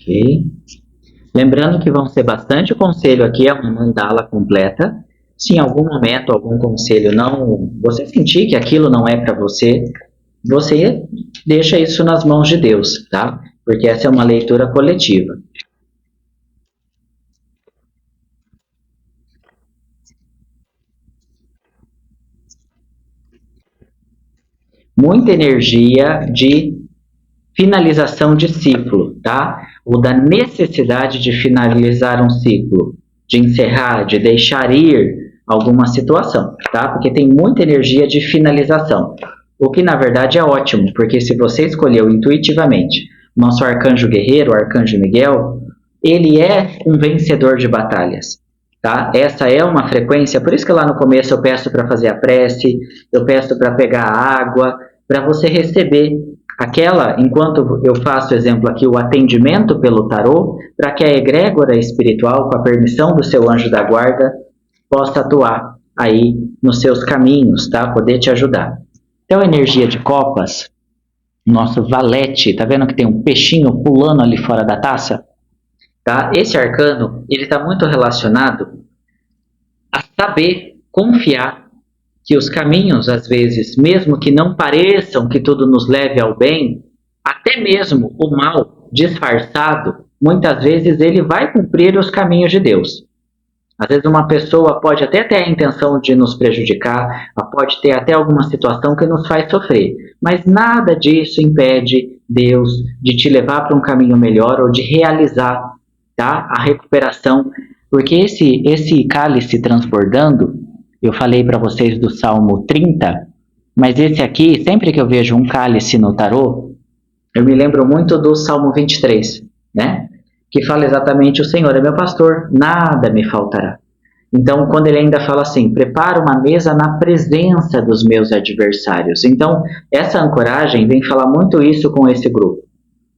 Ok. Lembrando que vão ser bastante conselho aqui, é uma mandala completa. Se em algum momento algum conselho você sentir que aquilo não é para você, você deixa isso nas mãos de Deus, tá? Porque essa é uma leitura coletiva. Muita energia de finalização de ciclo, tá? Ou da necessidade de finalizar um ciclo, de encerrar, de deixar ir alguma situação, tá? Porque tem muita energia de finalização, o que na verdade é ótimo, porque se você escolheu intuitivamente nosso arcanjo guerreiro, o Arcanjo Miguel, ele é um vencedor de batalhas, tá? Essa é uma frequência, por isso que lá no começo eu peço para fazer a prece, eu peço para pegar a água, para você receber aquela, enquanto eu faço, exemplo aqui, o atendimento pelo tarô, para que a egrégora espiritual, com a permissão do seu anjo da guarda, possa atuar aí nos seus caminhos, tá? Poder te ajudar. Então, energia de copas, nosso valete, tá vendo que tem um peixinho pulando ali fora da taça? Tá? Esse arcano, ele está muito relacionado a saber confiar que os caminhos, às vezes, mesmo que não pareçam que tudo nos leve ao bem, até mesmo o mal disfarçado, muitas vezes ele vai cumprir os caminhos de Deus. Às vezes uma pessoa pode até ter a intenção de nos prejudicar, pode ter até alguma situação que nos faz sofrer, mas nada disso impede Deus de te levar para um caminho melhor ou de realizar, tá, a recuperação, porque esse cálice transbordando, eu falei para vocês do Salmo 30, mas esse aqui, sempre que eu vejo um cálice no tarô, eu me lembro muito do Salmo 23, né? Que fala exatamente: o Senhor é meu pastor, nada me faltará. Então, quando ele ainda fala assim: prepara uma mesa na presença dos meus adversários. Então, essa ancoragem vem falar muito isso com esse grupo.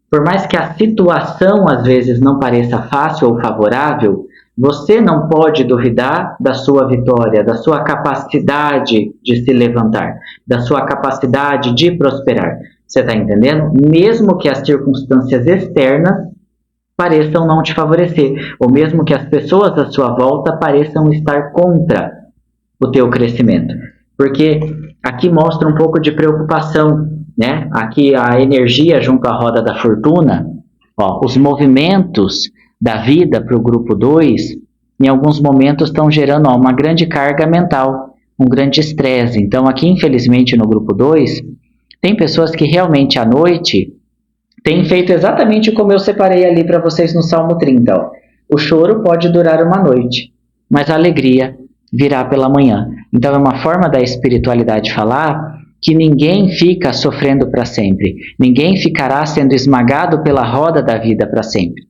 Por mais que a situação às vezes não pareça fácil ou favorável, você não pode duvidar da sua vitória, da sua capacidade de se levantar, da sua capacidade de prosperar. Você está entendendo? Mesmo que as circunstâncias externas pareçam não te favorecer, ou mesmo que as pessoas à sua volta pareçam estar contra o teu crescimento. Porque aqui mostra um pouco de preocupação, né? Aqui a energia junto à roda da fortuna, os movimentos da vida para o grupo 2, em alguns momentos estão gerando uma grande carga mental, um grande estresse. Então aqui, infelizmente, no grupo 2, tem pessoas que realmente à noite têm feito exatamente como eu separei ali para vocês no Salmo 30. O choro pode durar uma noite, mas a alegria virá pela manhã. Então é uma forma da espiritualidade falar que ninguém fica sofrendo para sempre, ninguém ficará sendo esmagado pela roda da vida para sempre.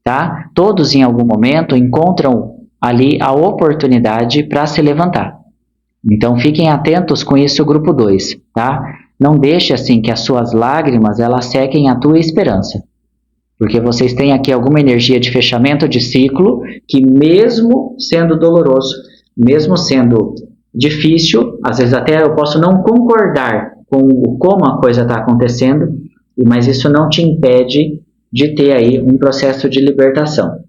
Tá? Todos em algum momento encontram ali a oportunidade para se levantar. Então fiquem atentos com isso, grupo 2, tá? Não deixe assim que as suas lágrimas elas sequem a tua esperança. Porque vocês têm aqui alguma energia de fechamento de ciclo que, mesmo sendo doloroso, mesmo sendo difícil, às vezes até eu posso não concordar com como a coisa está acontecendo, mas isso não te impede de ter aí um processo de libertação.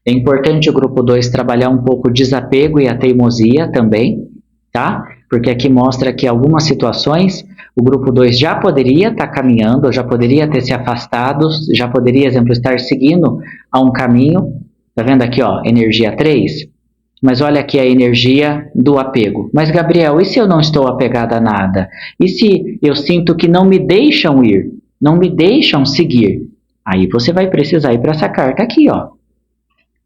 É importante o grupo 2 trabalhar um pouco o desapego e a teimosia também, tá? Porque aqui mostra que algumas situações o grupo 2 já poderia estar caminhando, já poderia ter se afastado, já poderia, exemplo, estar seguindo a um caminho. Tá vendo aqui, ó, energia 3? Mas olha aqui a energia do apego. Mas, Gabriel, e se eu não estou apegada a nada? E se eu sinto que não me deixam ir, não me deixam seguir? Aí você vai precisar ir para essa carta aqui, ó.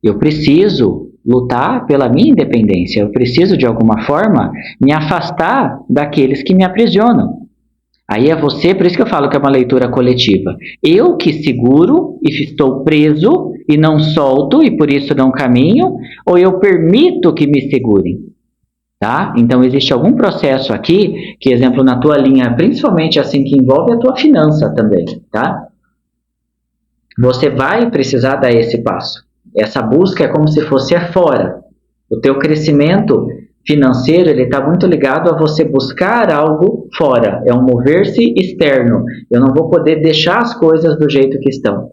Eu preciso lutar pela minha independência. Eu preciso, de alguma forma, me afastar daqueles que me aprisionam. Aí é você, por isso que eu falo que é uma leitura coletiva. Eu que seguro e estou preso e não solto e por isso não caminho, ou eu permito que me segurem? Tá? Então existe algum processo aqui, que exemplo na tua linha, principalmente assim que envolve a tua finança também, tá? Você vai precisar dar esse passo. Essa busca é como se fosse fora. O teu crescimento financeiro, ele está muito ligado a você buscar algo fora. É um mover-se externo. Eu não vou poder deixar as coisas do jeito que estão.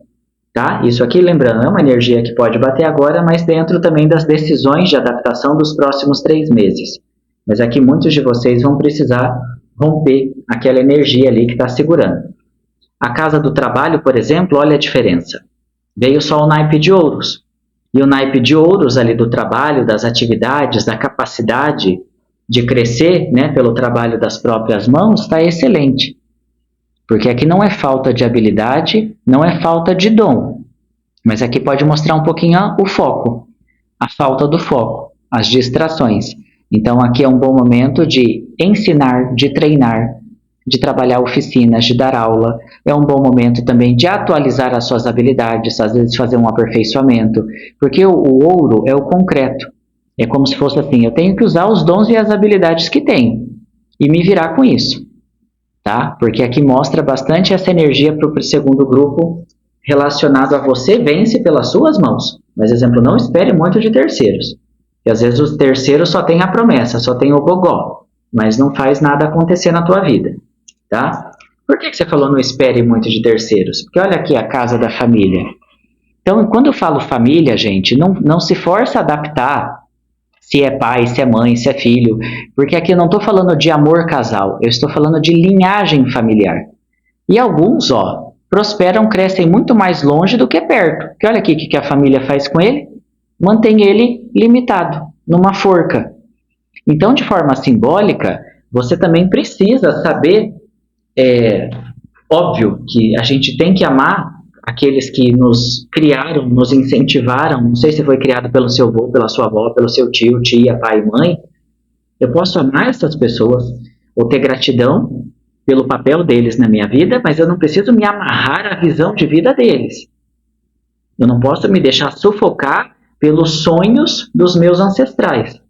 Tá? Isso aqui, lembrando, é uma energia que pode bater agora, mas dentro também das decisões de adaptação dos próximos 3 meses. Mas aqui muitos de vocês vão precisar romper aquela energia ali que está segurando. A casa do trabalho, por exemplo, olha a diferença. Veio só o naipe de ouros. E o naipe de ouros ali do trabalho, das atividades, da capacidade de crescer, né, pelo trabalho das próprias mãos, está excelente. Porque aqui não é falta de habilidade, não é falta de dom. Mas aqui pode mostrar um pouquinho o foco, a falta do foco, as distrações. Então aqui é um bom momento de ensinar, de treinar, de trabalhar oficinas, de dar aula. É um bom momento também de atualizar as suas habilidades, às vezes fazer um aperfeiçoamento, porque o ouro é o concreto. É como se fosse assim, eu tenho que usar os dons e as habilidades que tenho e me virar com isso, tá? Porque aqui mostra bastante essa energia para o segundo grupo relacionado a você vence pelas suas mãos. Mas, exemplo, não espere muito de terceiros. E às vezes os terceiros só tem a promessa, só tem o gogó, mas não faz nada acontecer na tua vida. Tá? Por que você falou não espere muito de terceiros? Porque olha aqui a casa da família. Então, quando eu falo família, gente, não se força a adaptar se é pai, se é mãe, se é filho, porque aqui eu não estou falando de amor casal, eu estou falando de linhagem familiar. E alguns, ó, prosperam, crescem muito mais longe do que perto. Porque olha aqui o que a família faz com ele. Mantém ele limitado, numa forca. Então, de forma simbólica, você também precisa saber. É óbvio que a gente tem que amar aqueles que nos criaram, nos incentivaram. Não sei se foi criado pelo seu avô, pela sua avó, pelo seu tio, tia, pai, mãe. Eu posso amar essas pessoas ou ter gratidão pelo papel deles na minha vida, mas eu não preciso me amarrar à visão de vida deles. Eu não posso me deixar sufocar pelos sonhos dos meus ancestrais.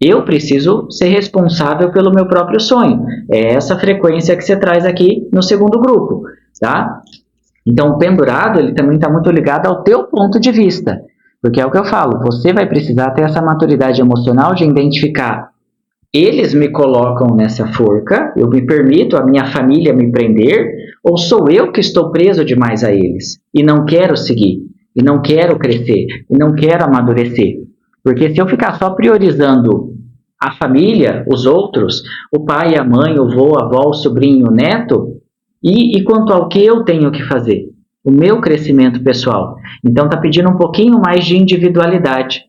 Eu preciso ser responsável pelo meu próprio sonho. É essa frequência que você traz aqui no segundo grupo, tá? Então, o pendurado, ele também está muito ligado ao teu ponto de vista. Porque é o que eu falo, você vai precisar ter essa maturidade emocional de identificar. Eles me colocam nessa forca, eu me permito a minha família me prender, ou sou eu que estou preso demais a eles e não quero seguir, e não quero crescer, e não quero amadurecer. Porque se eu ficar só priorizando a família, os outros, o pai, a mãe, o avô, a avó, o sobrinho, o neto, e quanto ao que eu tenho que fazer? O meu crescimento pessoal. Então está pedindo um pouquinho mais de individualidade.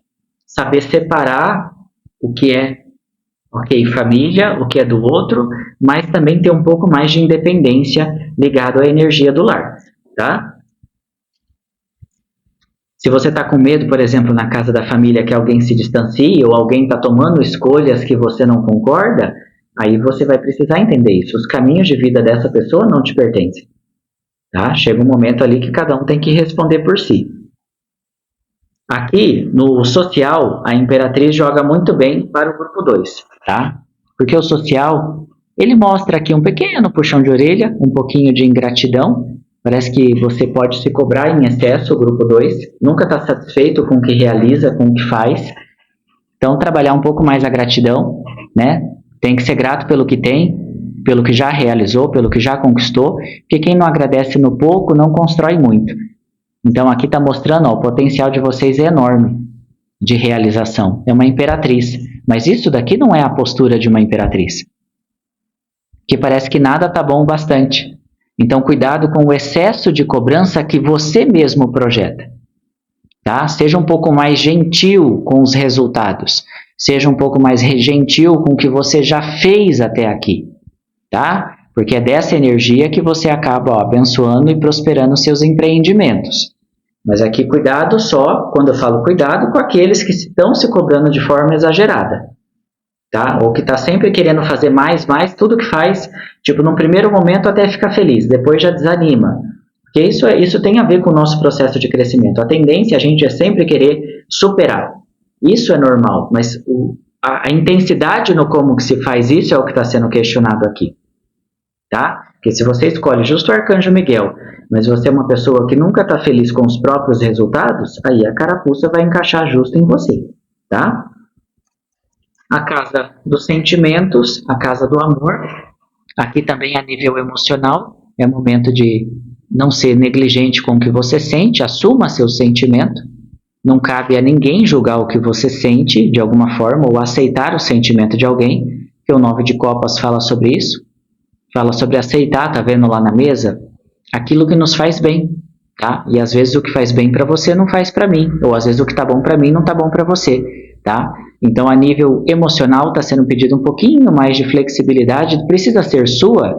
Saber separar o que é, ok, família, o que é do outro, mas também ter um pouco mais de independência ligado à energia do lar, tá? Se você está com medo, por exemplo, na casa da família que alguém se distancie ou alguém está tomando escolhas que você não concorda, aí você vai precisar entender isso. Os caminhos de vida dessa pessoa não te pertencem. Tá? Chega um momento ali que cada um tem que responder por si. Aqui, no social, a Imperatriz joga muito bem para o grupo 2. Tá? Porque o social, ele mostra aqui um pequeno puxão de orelha, um pouquinho de ingratidão. Parece que você pode se cobrar em excesso, o grupo 2. Nunca está satisfeito com o que realiza, com o que faz. Então, trabalhar um pouco mais a gratidão, né? Tem que ser grato pelo que tem, pelo que já realizou, pelo que já conquistou. Porque quem não agradece no pouco, não constrói muito. Então aqui está mostrando, ó, o potencial de vocês é enorme de realização. É uma imperatriz. Mas isso daqui não é a postura de uma imperatriz. Que parece que nada está bom o bastante. Então cuidado com o excesso de cobrança que você mesmo projeta. Tá? Seja um pouco mais gentil com os resultados. Seja um pouco mais gentil com o que você já fez até aqui. Tá? Porque é dessa energia que você acaba, ó, abençoando e prosperando seus empreendimentos. Mas aqui cuidado só, quando eu falo cuidado, com aqueles que estão se cobrando de forma exagerada. Tá? Ou que está sempre querendo fazer mais, tudo que faz, tipo, num primeiro momento até fica feliz, depois já desanima. Porque isso tem a ver com o nosso processo de crescimento. A tendência a gente é sempre querer superar. Isso é normal, mas a intensidade no como que se faz isso é o que está sendo questionado aqui. Tá? Porque se você escolhe justo o Arcanjo Miguel, mas você é uma pessoa que nunca está feliz com os próprios resultados, aí a carapuça vai encaixar justo em você. Tá? A casa dos sentimentos, a casa do amor. Aqui também a nível emocional, é momento de não ser negligente com o que você sente, assuma seu sentimento. Não cabe a ninguém julgar o que você sente de alguma forma ou aceitar o sentimento de alguém, que o 9 de copas fala sobre isso. Fala sobre aceitar, tá vendo lá na mesa? Aquilo que nos faz bem, tá? E às vezes o que faz bem para você não faz para mim, ou às vezes o que tá bom para mim não tá bom para você, tá? Então a nível emocional está sendo pedido um pouquinho mais de flexibilidade. Precisa ser sua?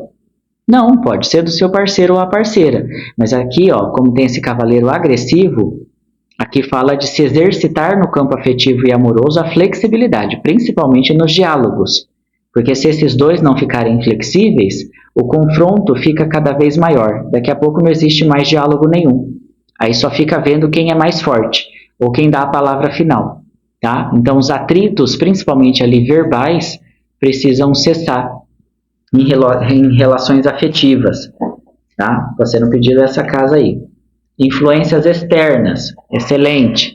Não, pode ser do seu parceiro ou a parceira. Mas aqui, ó, como tem esse cavaleiro agressivo, aqui fala de se exercitar no campo afetivo e amoroso a flexibilidade, principalmente nos diálogos. Porque se esses dois não ficarem flexíveis, o confronto fica cada vez maior. Daqui a pouco não existe mais diálogo nenhum. Aí só fica vendo quem é mais forte, ou quem dá a palavra final. Tá? Então os atritos, principalmente ali verbais, precisam cessar em relações afetivas. Tá? Está sendo pedido essa casa aí. Influências externas, excelente.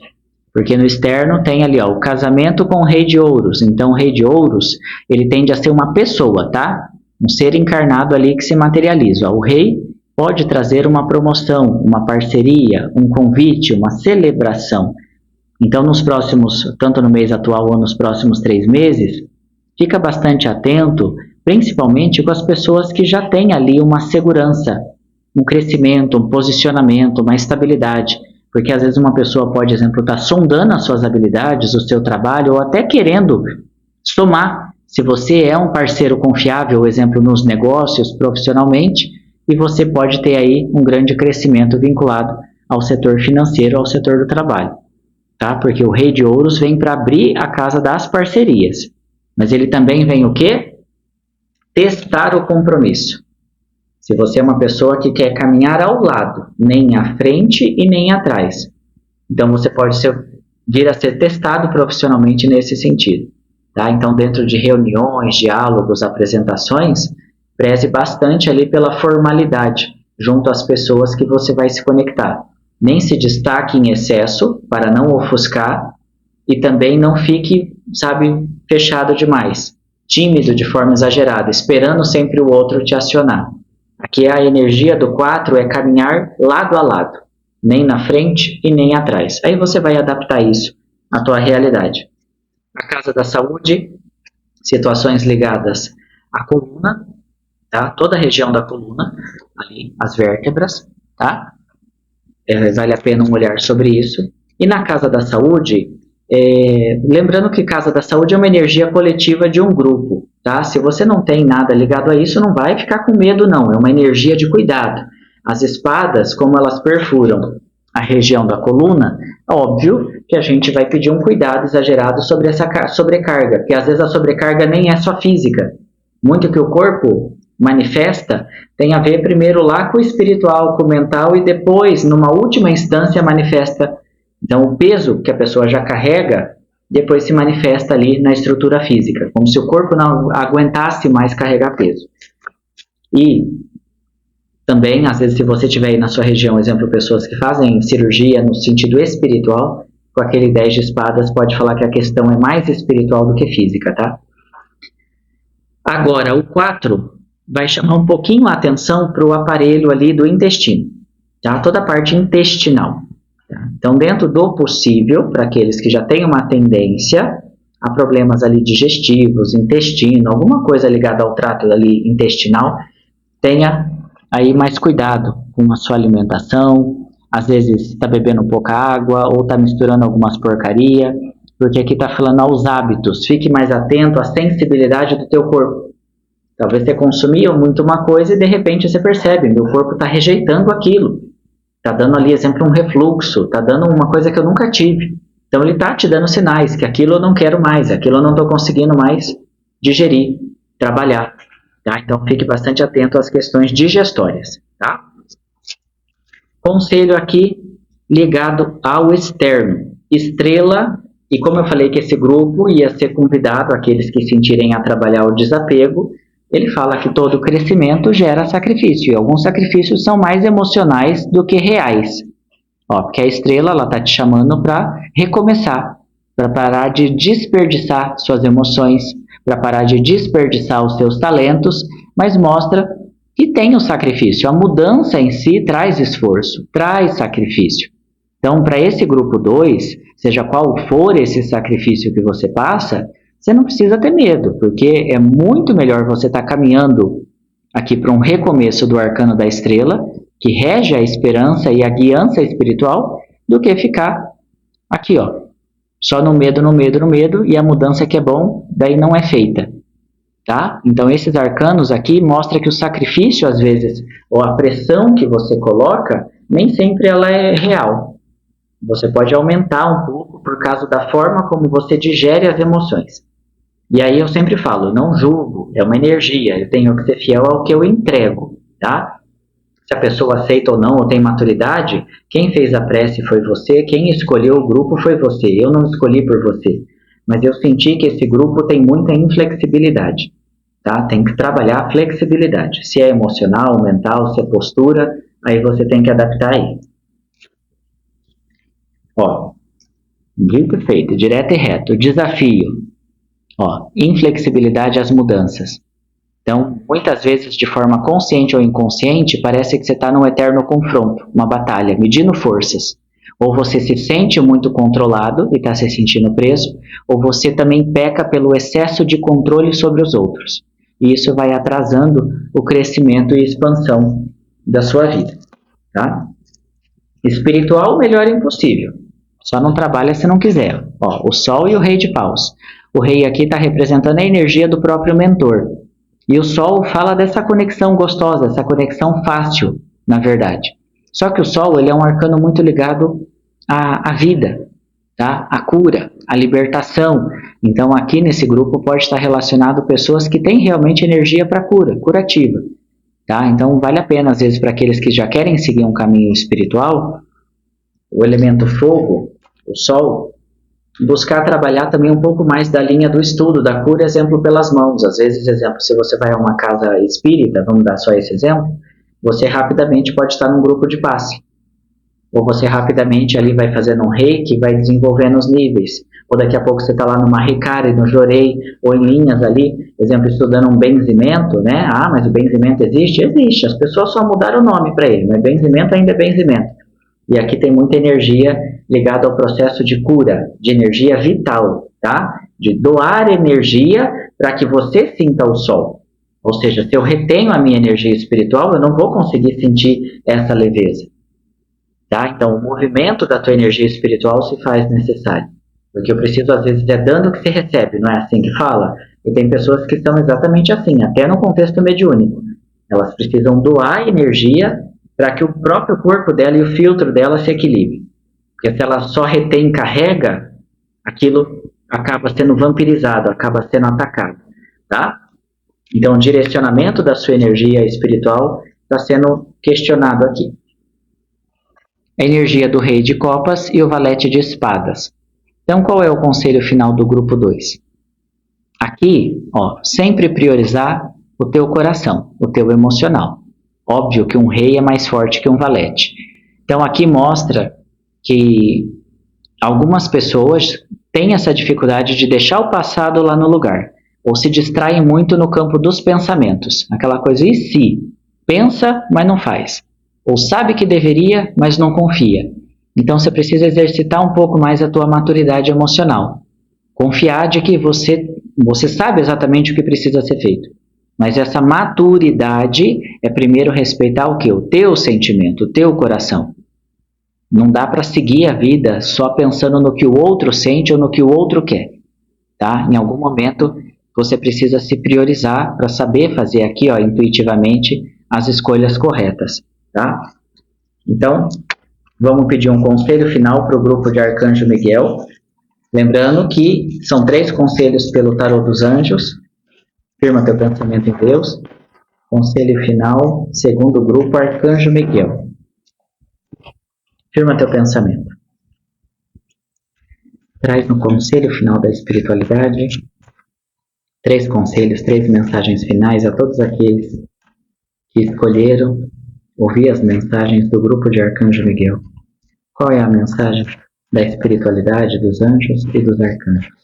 Porque no externo tem ali, ó, o casamento com o rei de ouros. Então o rei de ouros, ele tende a ser uma pessoa, tá? Um ser encarnado ali que se materializa. Ó. O rei pode trazer uma promoção, uma parceria, um convite, uma celebração. Então nos próximos, tanto no mês atual ou nos próximos 3 meses, fica bastante atento, principalmente com as pessoas que já têm ali uma segurança, um crescimento, um posicionamento, uma estabilidade. Porque às vezes uma pessoa pode, por exemplo, estar sondando as suas habilidades, o seu trabalho, ou até querendo somar. Se você é um parceiro confiável, exemplo, nos negócios, profissionalmente, e você pode ter aí um grande crescimento vinculado ao setor financeiro, ao setor do trabalho. Tá? Porque o rei de ouros vem para abrir a casa das parcerias. Mas ele também vem o quê? Testar o compromisso. Se você é uma pessoa que quer caminhar ao lado, nem à frente e nem atrás, então você pode vir a ser testado profissionalmente nesse sentido. Tá? Então, dentro de reuniões, diálogos, apresentações, preze bastante ali pela formalidade, junto às pessoas que você vai se conectar. Nem se destaque em excesso, para não ofuscar, e também não fique, fechado demais, tímido de forma exagerada, esperando sempre o outro te acionar. Aqui a energia do 4 é caminhar lado a lado, nem na frente e nem atrás. Aí você vai adaptar isso à tua realidade. A casa da saúde, situações ligadas à coluna, tá? Toda a região da coluna, ali, as vértebras, tá? Vale a pena um olhar sobre isso. E na casa da saúde, lembrando que casa da saúde é uma energia coletiva de um grupo. Tá? Se você não tem nada ligado a isso, não vai ficar com medo não, é uma energia de cuidado. As espadas, como elas perfuram a região da coluna, é óbvio que a gente vai pedir um cuidado exagerado sobre essa sobrecarga, porque às vezes a sobrecarga nem é só física. Muito que o corpo manifesta tem a ver primeiro lá com o espiritual, com o mental, e depois, numa última instância, manifesta. Então o peso que a pessoa já carrega depois se manifesta ali na estrutura física, como se o corpo não aguentasse mais carregar peso. E também, às vezes, se você tiver aí na sua região, exemplo, pessoas que fazem cirurgia no sentido espiritual, com aquele 10 de espadas, pode falar que a questão é mais espiritual do que física, tá? Agora, o 4 vai chamar um pouquinho a atenção para o aparelho ali do intestino. tá? Toda a parte intestinal. Tá? Então, dentro do possível, para aqueles que já têm uma tendência a problemas ali digestivos, intestino, alguma coisa ligada ao trato ali intestinal, tenha aí mais cuidado com a sua alimentação. Às vezes está bebendo pouca água ou está misturando algumas porcaria, porque aqui está falando aos hábitos. Fique mais atento à sensibilidade do teu corpo. Talvez você consumia muito uma coisa e de repente você percebe, meu corpo está rejeitando aquilo. Está dando ali, exemplo, um refluxo, está dando uma coisa que eu nunca tive. Então ele está te dando sinais que aquilo eu não quero mais, aquilo eu não estou conseguindo mais digerir, trabalhar. Tá? Então fique bastante atento às questões digestórias. Tá? Conselho aqui ligado ao externo. Estrela, e como eu falei que esse grupo ia ser convidado, aqueles que sentirem a trabalhar o desapego, ele fala que todo crescimento gera sacrifício, e alguns sacrifícios são mais emocionais do que reais. Porque a estrela está te chamando para recomeçar, para parar de desperdiçar suas emoções, para parar de desperdiçar os seus talentos, mas mostra que tem o sacrifício. A mudança em si traz esforço, traz sacrifício. Então, para esse grupo 2, seja qual for esse sacrifício que você passa, você não precisa ter medo, porque é muito melhor você estar caminhando aqui para um recomeço do arcano da estrela, que rege a esperança e a guiança espiritual, do que ficar aqui, só no medo, no medo, no medo, e a mudança que é bom, daí não é feita. Tá? Então esses arcanos aqui mostram que o sacrifício, às vezes, ou a pressão que você coloca, nem sempre ela é real. Você pode aumentar um pouco por causa da forma como você digere as emoções. E aí eu sempre falo, não julgo, é uma energia, eu tenho que ser fiel ao que eu entrego, tá? Se a pessoa aceita ou não, ou tem maturidade, quem fez a prece foi você, quem escolheu o grupo foi você, eu não escolhi por você. Mas eu senti que esse grupo tem muita inflexibilidade, tá? Tem que trabalhar a flexibilidade, se é emocional, mental, se é postura, aí você tem que adaptar aí. Dito e feito, direto e reto, desafio. Inflexibilidade às mudanças. Então, muitas vezes, de forma consciente ou inconsciente, parece que você está num eterno confronto, uma batalha, medindo forças. Ou você se sente muito controlado e está se sentindo preso, ou você também peca pelo excesso de controle sobre os outros. E isso vai atrasando o crescimento e expansão da sua vida. Tá? Espiritual, melhor impossível. Só não trabalha se não quiser. O Sol e o Rei de Paus. O Rei aqui está representando a energia do próprio mentor. E o Sol fala dessa conexão gostosa, essa conexão fácil, na verdade. Só que o Sol ele é um arcano muito ligado à vida, tá? À cura, à libertação. Então aqui nesse grupo pode estar relacionado pessoas que têm realmente energia para cura, curativa. Tá? Então vale a pena, às vezes, para aqueles que já querem seguir um caminho espiritual, o elemento fogo, o Sol, buscar trabalhar também um pouco mais da linha do estudo, da cura, exemplo, pelas mãos. Às vezes, exemplo, se você vai a uma casa espírita, vamos dar só esse exemplo, você rapidamente pode estar num grupo de passe. Ou você rapidamente ali vai fazendo um reiki, vai desenvolvendo os níveis. Ou daqui a pouco você está lá numa Hikari, no Jorei, ou em linhas ali, exemplo, estudando um benzimento, né? Mas o benzimento existe? Existe, as pessoas só mudaram o nome para ele, mas benzimento ainda é benzimento. E aqui tem muita energia ligada ao processo de cura, de energia vital, tá? De doar energia para que você sinta o sol. Ou seja, se eu retenho a minha energia espiritual, eu não vou conseguir sentir essa leveza. Tá? Então, o movimento da tua energia espiritual se faz necessário. Porque eu preciso, às vezes, é dando que se recebe, não é assim que fala? E tem pessoas que são exatamente assim, até no contexto mediúnico. Elas precisam doar energia para que o próprio corpo dela e o filtro dela se equilibrem. Porque se ela só retém e carrega, aquilo acaba sendo vampirizado, acaba sendo atacado. Tá? Então, o direcionamento da sua energia espiritual está sendo questionado aqui. A energia do Rei de Copas e o Valete de Espadas. Então, qual é o conselho final do grupo 2? Aqui, sempre priorizar o teu coração, o teu emocional. Óbvio que um rei é mais forte que um valete. Então, aqui mostra que algumas pessoas têm essa dificuldade de deixar o passado lá no lugar, ou se distraem muito no campo dos pensamentos. Aquela coisa, e se? Pensa, mas não faz. ou sabe que deveria, mas não confia. Então você precisa exercitar um pouco mais a tua maturidade emocional. Confiar de que você sabe exatamente o que precisa ser feito. Mas essa maturidade é primeiro respeitar o quê? O teu sentimento, o teu coração. Não dá para seguir a vida só pensando no que o outro sente ou no que o outro quer. Tá? Em algum momento você precisa se priorizar para saber fazer aqui, ó, intuitivamente, as escolhas corretas. Tá? Então, vamos pedir um conselho final para o grupo de Arcanjo Miguel. Lembrando que são 3 conselhos pelo Tarô dos Anjos. Firma teu pensamento em Deus. Conselho final, segundo grupo, Arcanjo Miguel. Firma teu pensamento. Traz no conselho final da espiritualidade 3 conselhos, 3 mensagens finais a todos aqueles que escolheram ouvir as mensagens do grupo de Arcanjo Miguel. Qual é a mensagem da espiritualidade, dos anjos e dos arcanjos?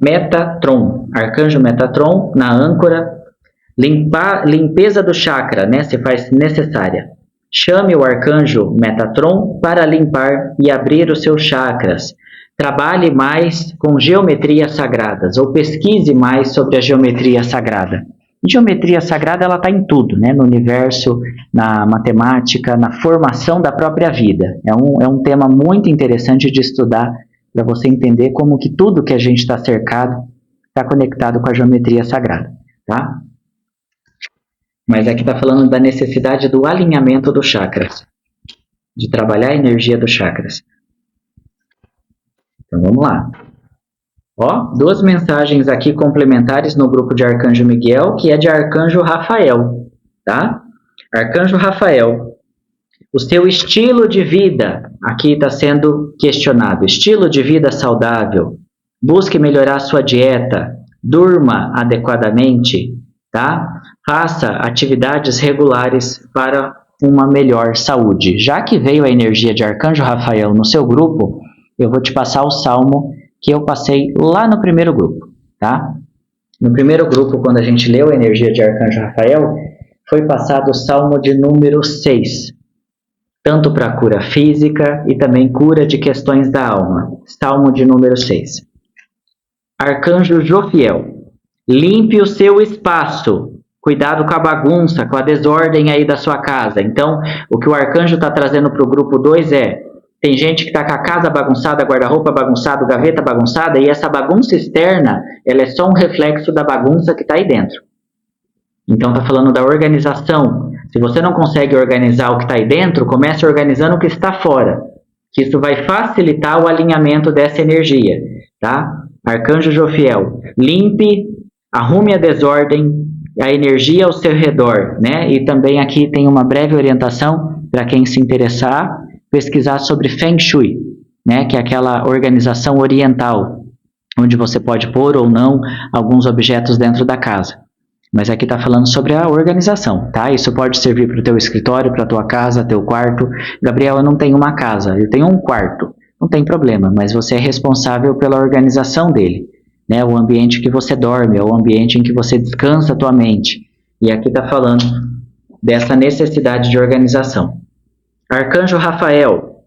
Metatron, Arcanjo Metatron, na âncora, limpeza do chakra, né, se faz necessária. Chame o Arcanjo Metatron para limpar e abrir os seus chakras. Trabalhe mais com geometrias sagradas, ou pesquise mais sobre a geometria sagrada. Geometria sagrada, ela está em tudo, né? No universo, na matemática, na formação da própria vida. É um tema muito interessante de estudar, para você entender como que tudo que a gente está cercado está conectado com a geometria sagrada, tá? Mas aqui está falando da necessidade do alinhamento dos chakras, de trabalhar a energia dos chakras. Então vamos lá. Ó, 2 mensagens aqui complementares no grupo de Arcanjo Miguel, que é de Arcanjo Rafael, tá? Arcanjo Rafael, o seu estilo de vida aqui está sendo questionado. Estilo de vida saudável. Busque melhorar sua dieta. Durma adequadamente, tá? Faça atividades regulares para uma melhor saúde. Já que veio a energia de Arcanjo Rafael no seu grupo, eu vou te passar o salmo que eu passei lá no primeiro grupo, tá? No primeiro grupo, quando a gente leu a energia de Arcanjo Rafael, foi passado o salmo de número 6, tanto para cura física e também cura de questões da alma. Salmo de número 6. Arcanjo Jofiel, limpe o seu espaço. Cuidado com a bagunça, com a desordem aí da sua casa. Então, o que o arcanjo está trazendo para o grupo 2 é: tem gente que está com a casa bagunçada, guarda-roupa bagunçado, gaveta bagunçada, e essa bagunça externa, ela é só um reflexo da bagunça que está aí dentro. Então está falando da organização. Se você não consegue organizar o que está aí dentro, comece organizando o que está fora, que isso vai facilitar o alinhamento dessa energia, tá? Arcanjo Jofiel, limpe, arrume a desordem, a energia ao seu redor, né? E também aqui tem uma breve orientação para quem se interessar, pesquisar sobre Feng Shui, né? Que é aquela organização oriental, onde você pode pôr ou não alguns objetos dentro da casa. Mas aqui está falando sobre a organização, tá? Isso pode servir para o teu escritório, para a tua casa, teu quarto. Gabriel, eu não tenho uma casa, eu tenho um quarto. Não tem problema, mas você é responsável pela organização dele, né? O ambiente que você dorme, é o ambiente em que você descansa a tua mente. E aqui está falando dessa necessidade de organização. Arcanjo Rafael,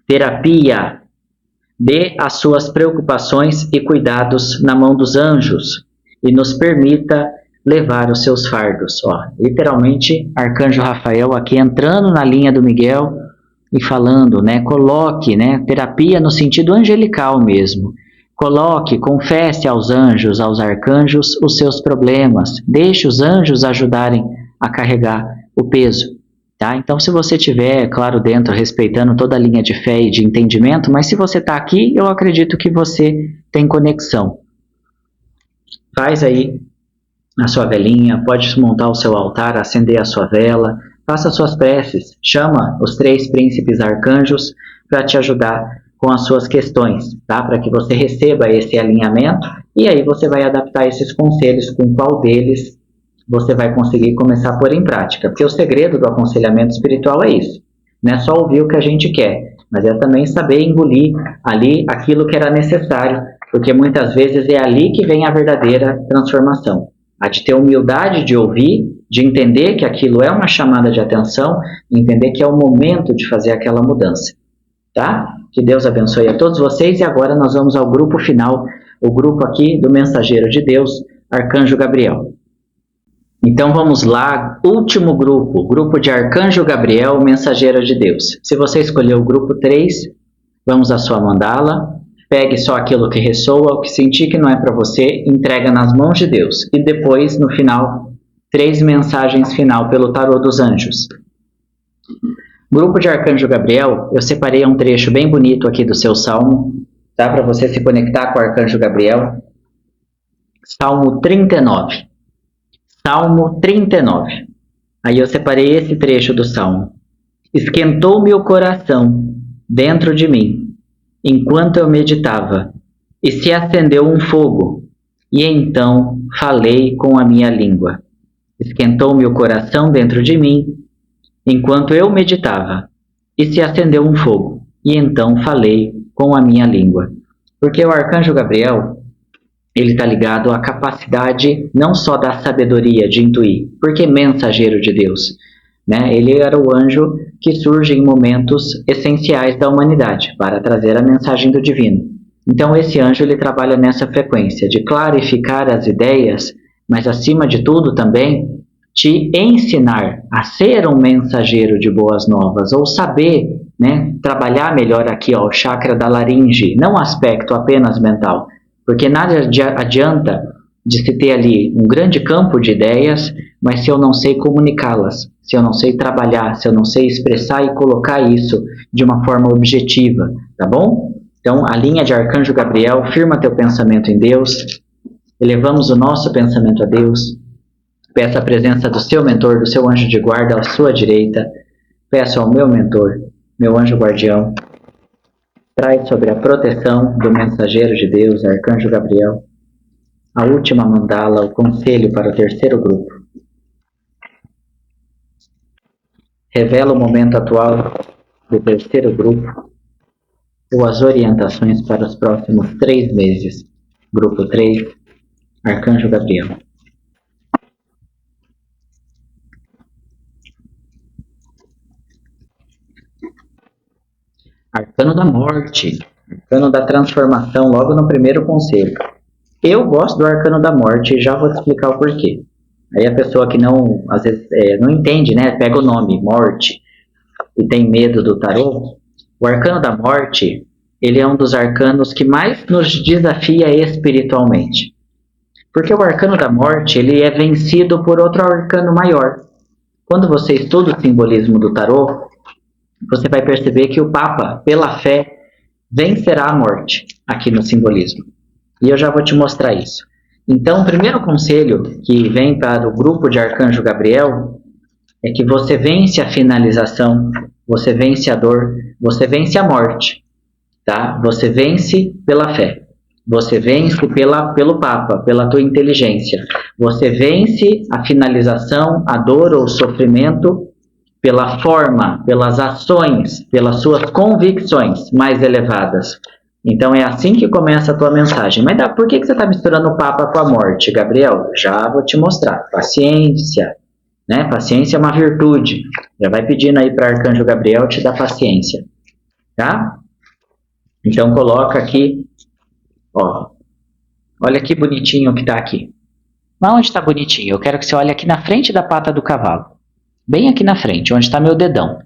terapia. Dê as suas preocupações e cuidados na mão dos anjos e nos permita levar os seus fardos. Ó, literalmente, Arcanjo Rafael aqui entrando na linha do Miguel e falando, né? Coloque, né? Terapia no sentido angelical mesmo. Coloque, confesse aos anjos, aos arcanjos, os seus problemas. Deixe os anjos ajudarem a carregar o peso. Tá? Então, se você tiver, claro, dentro, respeitando toda a linha de fé e de entendimento, mas se você está aqui, eu acredito que você tem conexão. Faz aí a sua velinha, pode montar o seu altar, acender a sua vela, faça suas preces, chama os 3 príncipes arcanjos para te ajudar com as suas questões, tá? Para que você receba esse alinhamento e aí você vai adaptar esses conselhos com qual deles você vai conseguir começar a pôr em prática. Porque o segredo do aconselhamento espiritual é isso. Não é só ouvir o que a gente quer, mas é também saber engolir ali aquilo que era necessário porque muitas vezes é ali que vem a verdadeira transformação. A de ter humildade de ouvir, de entender que aquilo é uma chamada de atenção, entender que é o momento de fazer aquela mudança. Tá? Que Deus abençoe a todos vocês e agora nós vamos ao grupo final, o grupo aqui do Mensageiro de Deus, Arcanjo Gabriel. Então vamos lá, último grupo, grupo de Arcanjo Gabriel, Mensageiro de Deus. Se você escolheu o grupo 3, vamos à sua mandala, pegue só aquilo que ressoa, o que sentir que não é para você, entrega nas mãos de Deus. E depois, no final, 3 mensagens final pelo tarô dos anjos. Grupo de Arcanjo Gabriel, eu separei um trecho bem bonito aqui do seu salmo, tá? Para você se conectar com o Arcanjo Gabriel. Salmo 39. Salmo 39. Aí eu separei esse trecho do salmo. Esquentou-me o coração dentro de mim, enquanto eu meditava, e se acendeu um fogo, e então falei com a minha língua. Esquentou-me o coração dentro de mim, enquanto eu meditava, e se acendeu um fogo, e então falei com a minha língua. Porque o Arcanjo Gabriel, ele está ligado à capacidade não só da sabedoria de intuir, porque mensageiro de Deus, né? Ele era o anjo que surge em momentos essenciais da humanidade, para trazer a mensagem do divino. Então esse anjo ele trabalha nessa frequência de clarificar as ideias, mas acima de tudo também te ensinar a ser um mensageiro de boas novas, ou saber, né, trabalhar melhor aqui, ó, o chakra da laringe, não aspecto apenas mental, porque nada adianta de se ter ali um grande campo de ideias, mas se eu não sei comunicá-las, se eu não sei trabalhar, se eu não sei expressar e colocar isso de uma forma objetiva, tá bom? Então, a linha de Arcanjo Gabriel, firma teu pensamento em Deus, elevamos o nosso pensamento a Deus, peça a presença do seu mentor, do seu anjo de guarda à sua direita, peço ao meu mentor, meu anjo guardião, traz sobre a proteção do mensageiro de Deus, Arcanjo Gabriel, a última mandala, o conselho para o terceiro grupo. Revela o momento atual do terceiro grupo ou as orientações para os próximos 3 meses. Grupo 3, Arcanjo Gabriel. Arcano da morte, arcano da transformação, logo no primeiro conselho. Eu gosto do arcano da morte e já vou te explicar o porquê. Aí a pessoa que não, às vezes, não entende, né? Pega o nome, morte, e tem medo do tarô. O arcano da morte, ele é um dos arcanos que mais nos desafia espiritualmente. Porque o arcano da morte, ele é vencido por outro arcano maior. Quando você estuda o simbolismo do tarô, você vai perceber que o Papa, pela fé, vencerá a morte aqui no simbolismo. E eu já vou te mostrar isso. Então, o primeiro conselho que vem para o grupo de Arcanjo Gabriel é que você vence a finalização, você vence a dor, você vence a morte, tá? Você vence pela fé, você vence pelo Papa, pela tua inteligência, você vence a finalização, a dor ou o sofrimento pela forma, pelas ações, pelas suas convicções mais elevadas. Então é assim que começa a tua mensagem. Mas por que você está misturando o Papa com a morte, Gabriel? Já vou te mostrar. Paciência, né? Paciência é uma virtude. Já vai pedindo aí para Arcanjo Gabriel te dar paciência, tá? Então coloca aqui, ó. Olha que bonitinho que está aqui. Mas onde está bonitinho? Eu quero que você olhe aqui na frente da pata do cavalo. Bem aqui na frente, onde está meu dedão.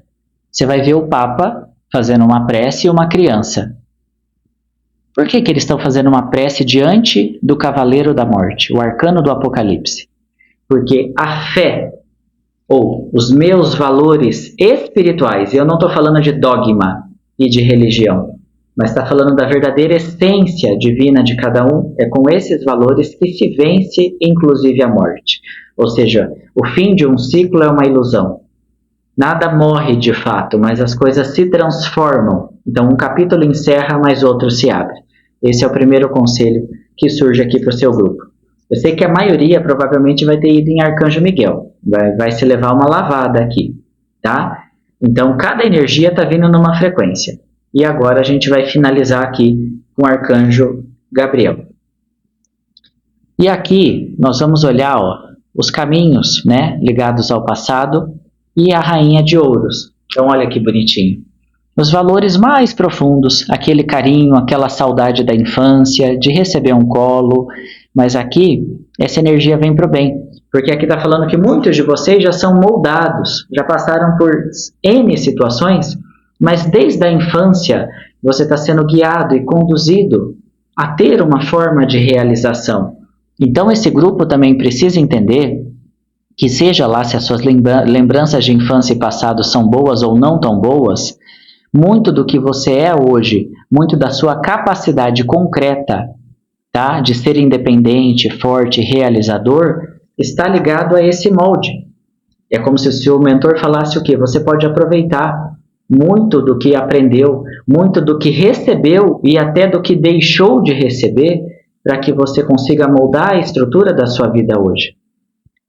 Você vai ver o Papa fazendo uma prece e uma criança. Por que eles estão fazendo uma prece diante do Cavaleiro da Morte, o arcano do Apocalipse? Porque a fé, ou os meus valores espirituais, e eu não estou falando de dogma e de religião, mas está falando da verdadeira essência divina de cada um, é com esses valores que se vence inclusive a morte. Ou seja, o fim de um ciclo é uma ilusão. Nada morre de fato, mas as coisas se transformam. Então um capítulo encerra, mas outro se abre. Esse é o primeiro conselho que surge aqui para o seu grupo. Eu sei que a maioria provavelmente vai ter ido em Arcanjo Miguel. Vai se levar uma lavada aqui, tá? Então cada energia está vindo numa frequência. E agora a gente vai finalizar aqui com o Arcanjo Gabriel. E aqui nós vamos olhar os caminhos, né, ligados ao passado e a rainha de ouros. Então olha que bonitinho. Os valores mais profundos, aquele carinho, aquela saudade da infância, de receber um colo, mas aqui essa energia vem para o bem, porque aqui está falando que muitos de vocês já são moldados, já passaram por N situações, mas desde a infância você está sendo guiado e conduzido a ter uma forma de realização. Então esse grupo também precisa entender que seja lá se as suas lembranças de infância e passado são boas ou não tão boas, muito do que você é hoje, muito da sua capacidade concreta, tá, de ser independente, forte, realizador, está ligado a esse molde. É como se o seu mentor falasse o quê? Você pode aproveitar muito do que aprendeu, muito do que recebeu e até do que deixou de receber para que você consiga moldar a estrutura da sua vida hoje.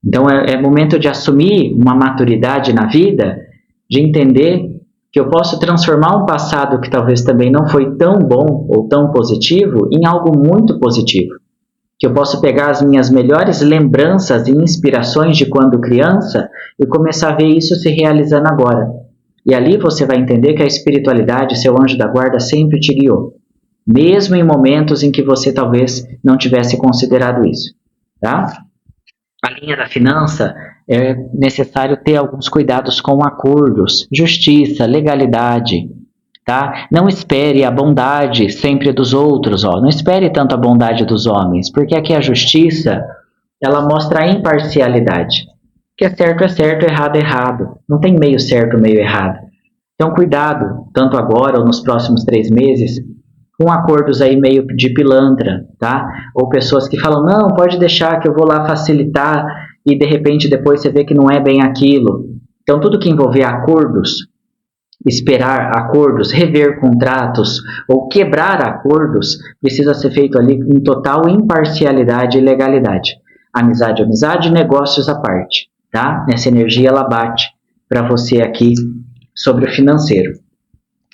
Então é momento de assumir uma maturidade na vida, de entender que eu posso transformar um passado que talvez também não foi tão bom ou tão positivo em algo muito positivo. Que eu posso pegar as minhas melhores lembranças e inspirações de quando criança e começar a ver isso se realizando agora. E ali você vai entender que a espiritualidade, seu anjo da guarda, sempre te guiou. Mesmo em momentos em que você talvez não tivesse considerado isso. Tá? A linha da finança, é necessário ter alguns cuidados com acordos, justiça, legalidade, tá? Não espere a bondade sempre dos outros, não espere tanto a bondade dos homens, porque aqui a justiça, ela mostra a imparcialidade, que é certo, errado é errado, não tem meio certo, meio errado. Então cuidado, tanto agora ou nos próximos 3 meses, com acordos aí meio de pilantra, tá? Ou pessoas que falam, não, pode deixar que eu vou lá facilitar e de repente depois você vê que não é bem aquilo. Então tudo que envolver acordos, esperar acordos, rever contratos ou quebrar acordos, precisa ser feito ali em total imparcialidade e legalidade. Amizade, negócios à parte, tá? Essa energia ela bate para você aqui sobre o financeiro.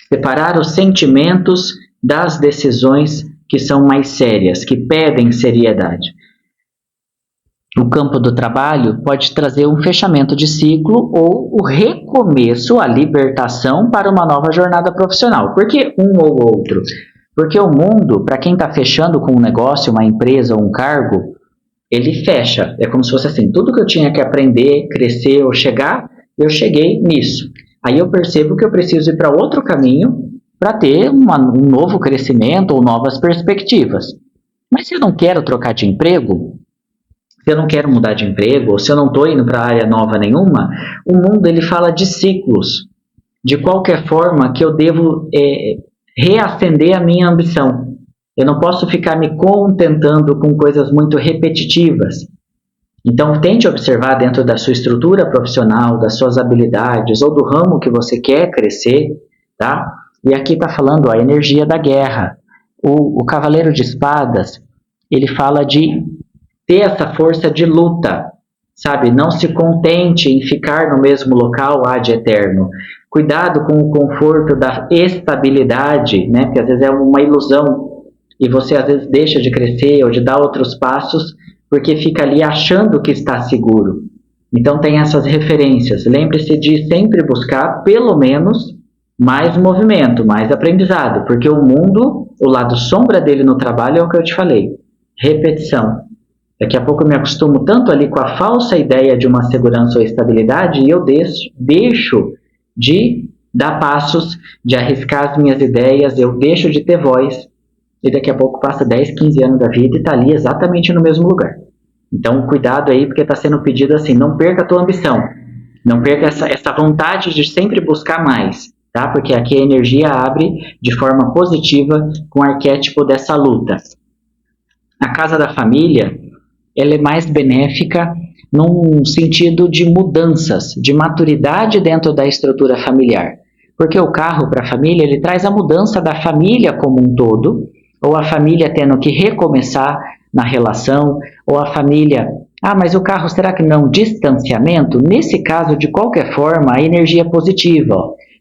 Separar os sentimentos das decisões que são mais sérias, que pedem seriedade. O campo do trabalho pode trazer um fechamento de ciclo ou o recomeço, a libertação para uma nova jornada profissional. Por que um ou outro? Porque o mundo, para quem está fechando com um negócio, uma empresa ou um cargo, ele fecha. É como se fosse assim, tudo que eu tinha que aprender, crescer ou chegar, eu cheguei nisso. Aí eu percebo que eu preciso ir para outro caminho para ter um novo crescimento ou novas perspectivas. Mas se eu não quero trocar de emprego, se eu não quero mudar de emprego, ou se eu não estou indo para área nova nenhuma, o mundo ele fala de ciclos. De qualquer forma que eu devo reacender a minha ambição. Eu não posso ficar me contentando com coisas muito repetitivas. Então tente observar dentro da sua estrutura profissional, das suas habilidades ou do ramo que você quer crescer, tá? E aqui está falando a energia da guerra. O Cavaleiro de Espadas, ele fala de ter essa força de luta, sabe? Não se contente em ficar no mesmo local ad eterno. Cuidado com o conforto da estabilidade, né? Porque às vezes é uma ilusão e você às vezes deixa de crescer ou de dar outros passos porque fica ali achando que está seguro. Então tem essas referências. Lembre-se de sempre buscar, pelo menos, mais movimento, mais aprendizado, porque o mundo, o lado sombra dele no trabalho é o que eu te falei, repetição. Daqui a pouco eu me acostumo tanto ali com a falsa ideia de uma segurança ou estabilidade e eu deixo de dar passos, de arriscar as minhas ideias, eu deixo de ter voz e daqui a pouco passa 10, 15 anos da vida e está ali exatamente no mesmo lugar. Então cuidado aí porque está sendo pedido assim, não perca a tua ambição, não perca essa vontade de sempre buscar mais. Tá? Porque aqui a energia abre de forma positiva com o arquétipo dessa luta. A casa da família, ela é mais benéfica num sentido de mudanças, de maturidade dentro da estrutura familiar. Porque o carro para a família, ele traz a mudança da família como um todo, ou a família tendo que recomeçar na relação, ou a família, mas o carro será que não é um distanciamento? Nesse caso, de qualquer forma, a energia é positiva,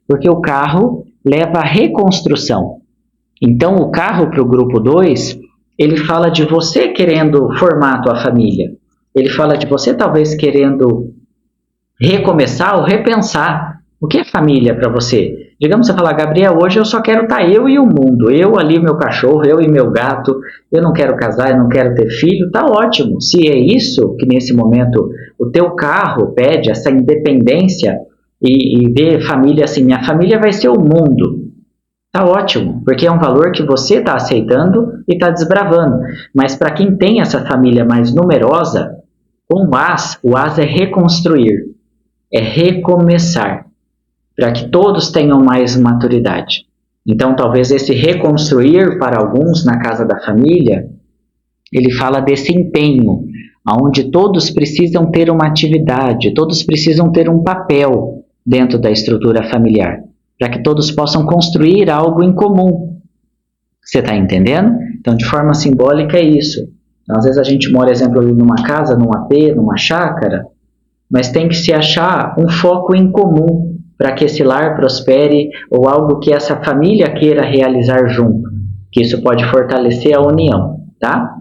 porque o carro leva à reconstrução. Então, o carro para o grupo 2 ele fala de você querendo formar a tua família. Ele fala de você talvez querendo recomeçar ou repensar o que é família para você. Digamos você falar, Gabriel, hoje eu só quero estar eu e o mundo, eu ali, meu cachorro, eu e meu gato, eu não quero casar, eu não quero ter filho, tá ótimo. Se é isso que nesse momento o teu carro pede, essa independência, e ver família assim, minha família vai ser o mundo, tá ótimo, porque é um valor que você está aceitando e está desbravando. Mas para quem tem essa família mais numerosa, o as é reconstruir, é recomeçar, para que todos tenham mais maturidade. Então, talvez esse reconstruir para alguns na casa da família, ele fala desse empenho, onde todos precisam ter uma atividade, todos precisam ter um papel dentro da estrutura familiar, para que todos possam construir algo em comum. Você está entendendo? Então, de forma simbólica é isso. Então, às vezes a gente mora, exemplo, numa casa, num AP, numa chácara, mas tem que se achar um foco em comum para que esse lar prospere ou algo que essa família queira realizar junto, que isso pode fortalecer a união, tá?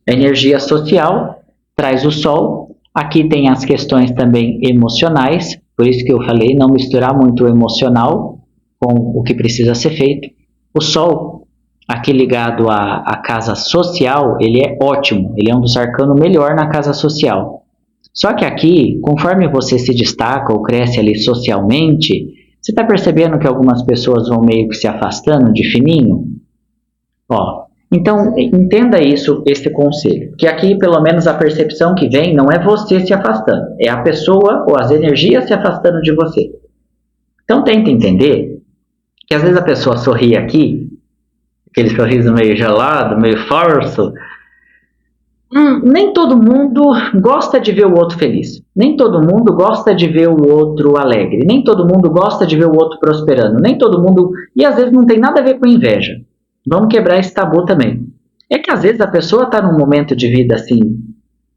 A energia social traz o sol. Aqui tem as questões também emocionais, por isso que eu falei, não misturar muito o emocional com o que precisa ser feito. O sol, aqui ligado à casa social, ele é ótimo, ele é um dos arcanos melhor na casa social. Só que aqui, conforme você se destaca ou cresce ali socialmente, você está percebendo que algumas pessoas vão meio que se afastando de fininho? Ó, então, entenda isso, esse conselho. Que aqui, pelo menos, a percepção que vem não é você se afastando, é a pessoa ou as energias se afastando de você. Então, tenta entender que às vezes a pessoa sorri aqui, aquele sorriso meio gelado, meio falso. Nem todo mundo gosta de ver o outro feliz. Nem todo mundo gosta de ver o outro alegre. Nem todo mundo gosta de ver o outro prosperando. Nem todo mundo... E às vezes não tem nada a ver com inveja. Vamos quebrar esse tabu também. É que às vezes a pessoa está num momento de vida assim,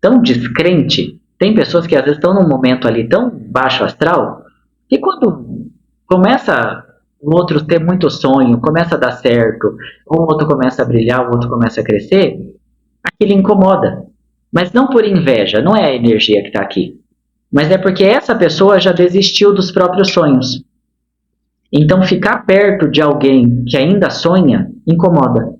tão descrente. Tem pessoas que às vezes estão num momento ali tão baixo astral, que quando começa o outro ter muito sonho, começa a dar certo, o outro começa a brilhar, o outro começa a crescer, aquilo incomoda. Mas não por inveja, não é a energia que está aqui. Mas é porque essa pessoa já desistiu dos próprios sonhos. Então, ficar perto de alguém que ainda sonha, incomoda.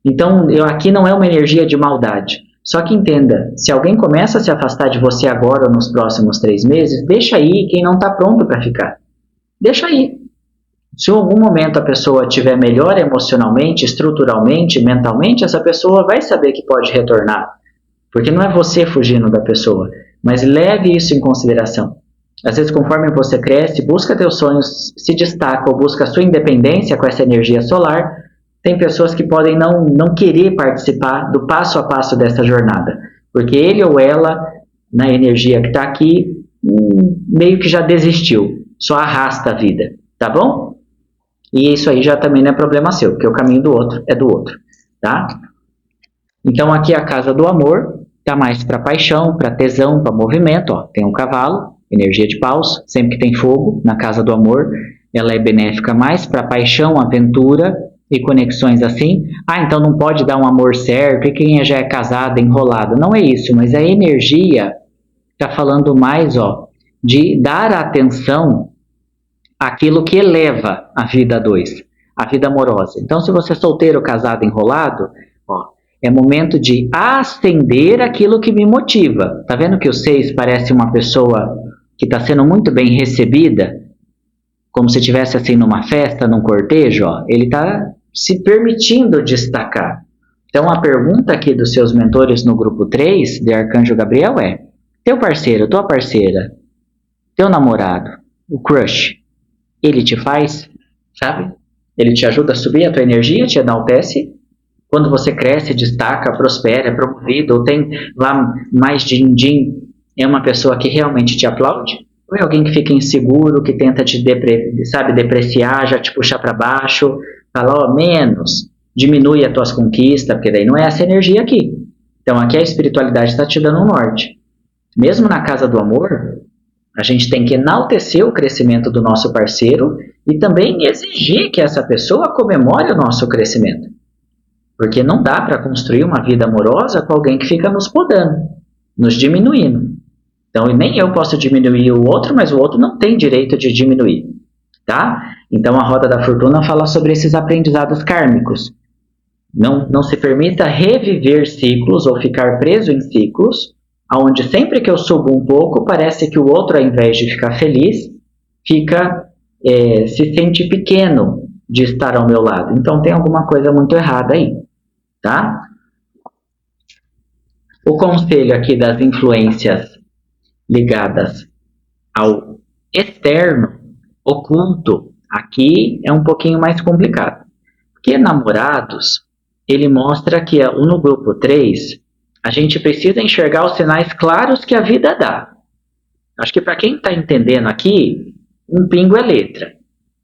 Então, aqui não é uma energia de maldade. Só que entenda, se alguém começa a se afastar de você agora ou nos próximos 3 meses, deixa aí quem não está pronto para ficar. Deixa aí. Se em algum momento a pessoa estiver melhor emocionalmente, estruturalmente, mentalmente, essa pessoa vai saber que pode retornar. Porque não é você fugindo da pessoa, mas leve isso em consideração. Às vezes, conforme você cresce, busca teus sonhos, se destaca ou busca a sua independência com essa energia solar, tem pessoas que podem não querer participar do passo a passo dessa jornada. Porque ele ou ela, na energia que está aqui, meio que já desistiu, só arrasta a vida, tá bom? E isso aí já também não é problema seu, porque o caminho do outro é do outro, tá? Então aqui a casa do amor tá mais para paixão, para tesão, para movimento, ó. Tem um cavalo, energia de paus, sempre que tem fogo na casa do amor, ela é benéfica mais para paixão, aventura e conexões assim. Ah, então não pode dar um amor certo e quem já é casado, enrolado. Não é isso, mas a energia tá falando mais, ó, de dar atenção àquilo que eleva a vida a dois, a vida amorosa. Então, se você é solteiro, casado, enrolado, ó, é momento de acender aquilo que me motiva. Tá vendo que o 6 parece uma pessoa que está sendo muito bem recebida, como se estivesse assim numa festa, num cortejo, ó, ele está se permitindo destacar. Então, a pergunta aqui dos seus mentores no grupo 3, de Arcanjo Gabriel, é: teu parceiro, tua parceira, teu namorado, o crush, ele te faz, sabe? Ele te ajuda a subir a tua energia, te enaltece. Quando você cresce, destaca, prospera, é promovido, ou tem lá mais din-din, é uma pessoa que realmente te aplaude? Ou é alguém que fica inseguro, que tenta te depreciar, já te puxar para baixo, fala, ó, menos, diminui as tuas conquistas, porque daí não é essa energia aqui. Então aqui a espiritualidade está te dando um norte. Mesmo na casa do amor, a gente tem que enaltecer o crescimento do nosso parceiro e também exigir que essa pessoa comemore o nosso crescimento. Porque não dá para construir uma vida amorosa com alguém que fica nos podando, nos diminuindo. Então, nem eu posso diminuir o outro, mas o outro não tem direito de diminuir. Tá? Então, a Roda da Fortuna fala sobre esses aprendizados kármicos. Não se permita reviver ciclos ou ficar preso em ciclos, onde sempre que eu subo um pouco, parece que o outro, ao invés de ficar feliz, se sente pequeno de estar ao meu lado. Então, tem alguma coisa muito errada aí. Tá? O conselho aqui das influências ligadas ao externo, oculto, aqui é um pouquinho mais complicado. Porque namorados, ele mostra que no grupo 3, a gente precisa enxergar os sinais claros que a vida dá. Acho que para quem está entendendo aqui, um pingo é letra.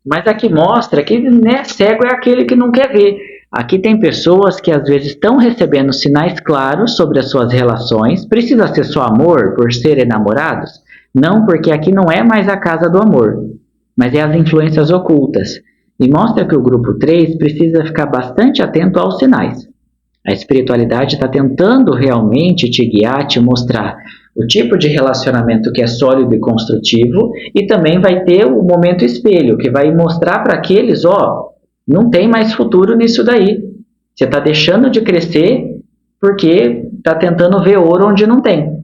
Mas aqui mostra que cego é aquele que não quer ver. Aqui tem pessoas que às vezes estão recebendo sinais claros sobre as suas relações. Precisa ser só amor por serem namorados? Não, porque aqui não é mais a casa do amor, mas é as influências ocultas. E mostra que o grupo 3 precisa ficar bastante atento aos sinais. A espiritualidade está tentando realmente te guiar, te mostrar o tipo de relacionamento que é sólido e construtivo, e também vai ter o momento espelho, que vai mostrar para aqueles, não tem mais futuro nisso daí. Você está deixando de crescer porque está tentando ver ouro onde não tem.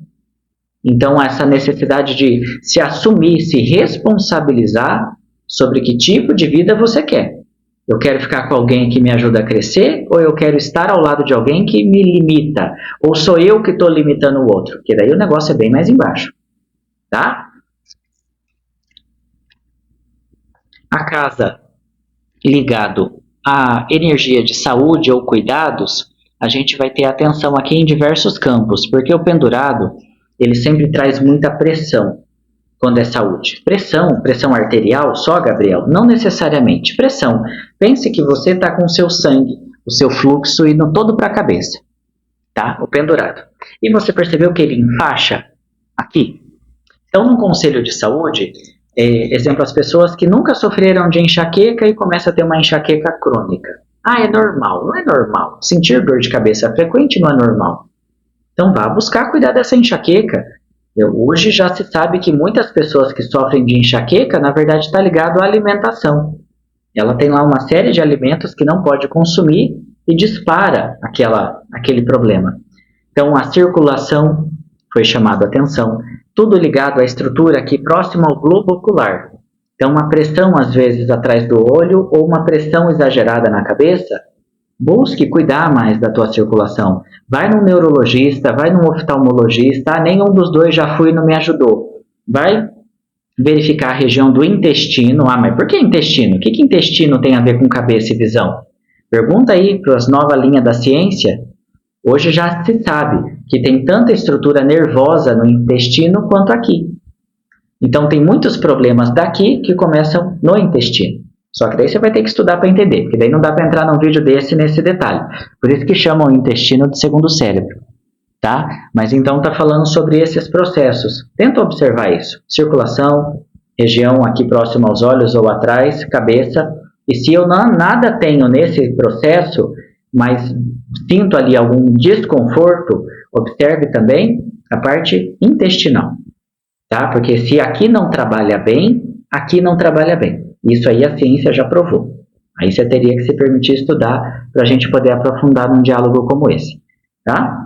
Então, essa necessidade de se assumir, se responsabilizar sobre que tipo de vida você quer. Eu quero ficar com alguém que me ajuda a crescer, ou eu quero estar ao lado de alguém que me limita? Ou sou eu que estou limitando o outro? Porque daí o negócio é bem mais embaixo. Tá? A casa ligado à energia de saúde ou cuidados, a gente vai ter atenção aqui em diversos campos, porque o pendurado, ele sempre traz muita pressão quando é saúde. Pressão arterial só, Gabriel? Não necessariamente. Pressão. Pense que você está com o seu sangue, o seu fluxo indo todo para a cabeça. Tá? O pendurado. E você percebeu que ele enfaixa aqui? Então, no conselho de saúde, exemplo, as pessoas que nunca sofreram de enxaqueca e começam a ter uma enxaqueca crônica. É normal. Não é normal. Sentir dor de cabeça frequente não é normal. Então, vá buscar cuidar dessa enxaqueca. Hoje já se sabe que muitas pessoas que sofrem de enxaqueca, na verdade, está ligado à alimentação. Ela tem lá uma série de alimentos que não pode consumir e dispara aquele problema. Então, a circulação foi chamada a atenção. Tudo ligado à estrutura aqui próxima ao globo ocular. Então, uma pressão, às vezes, atrás do olho ou uma pressão exagerada na cabeça. Busque cuidar mais da tua circulação. Vai num neurologista, vai num oftalmologista. Nenhum dos dois já fui e não me ajudou. Vai verificar a região do intestino. Mas por que intestino? O que intestino tem a ver com cabeça e visão? Pergunta aí para as novas linhas da ciência. Hoje já se sabe que tem tanta estrutura nervosa no intestino quanto aqui. Então tem muitos problemas daqui que começam no intestino. Só que daí você vai ter que estudar para entender, porque daí não dá para entrar num vídeo desse nesse detalhe. Por isso que chamam o intestino de segundo cérebro, tá? Mas então está falando sobre esses processos. Tenta observar isso. Circulação, região aqui próxima aos olhos ou atrás, cabeça. E se eu nada tenho nesse processo, mas sinto ali algum desconforto, observe também a parte intestinal, tá? Porque se aqui não trabalha bem, aqui não trabalha bem. Isso aí a ciência já provou. Aí você teria que se permitir estudar para a gente poder aprofundar num diálogo como esse. Tá?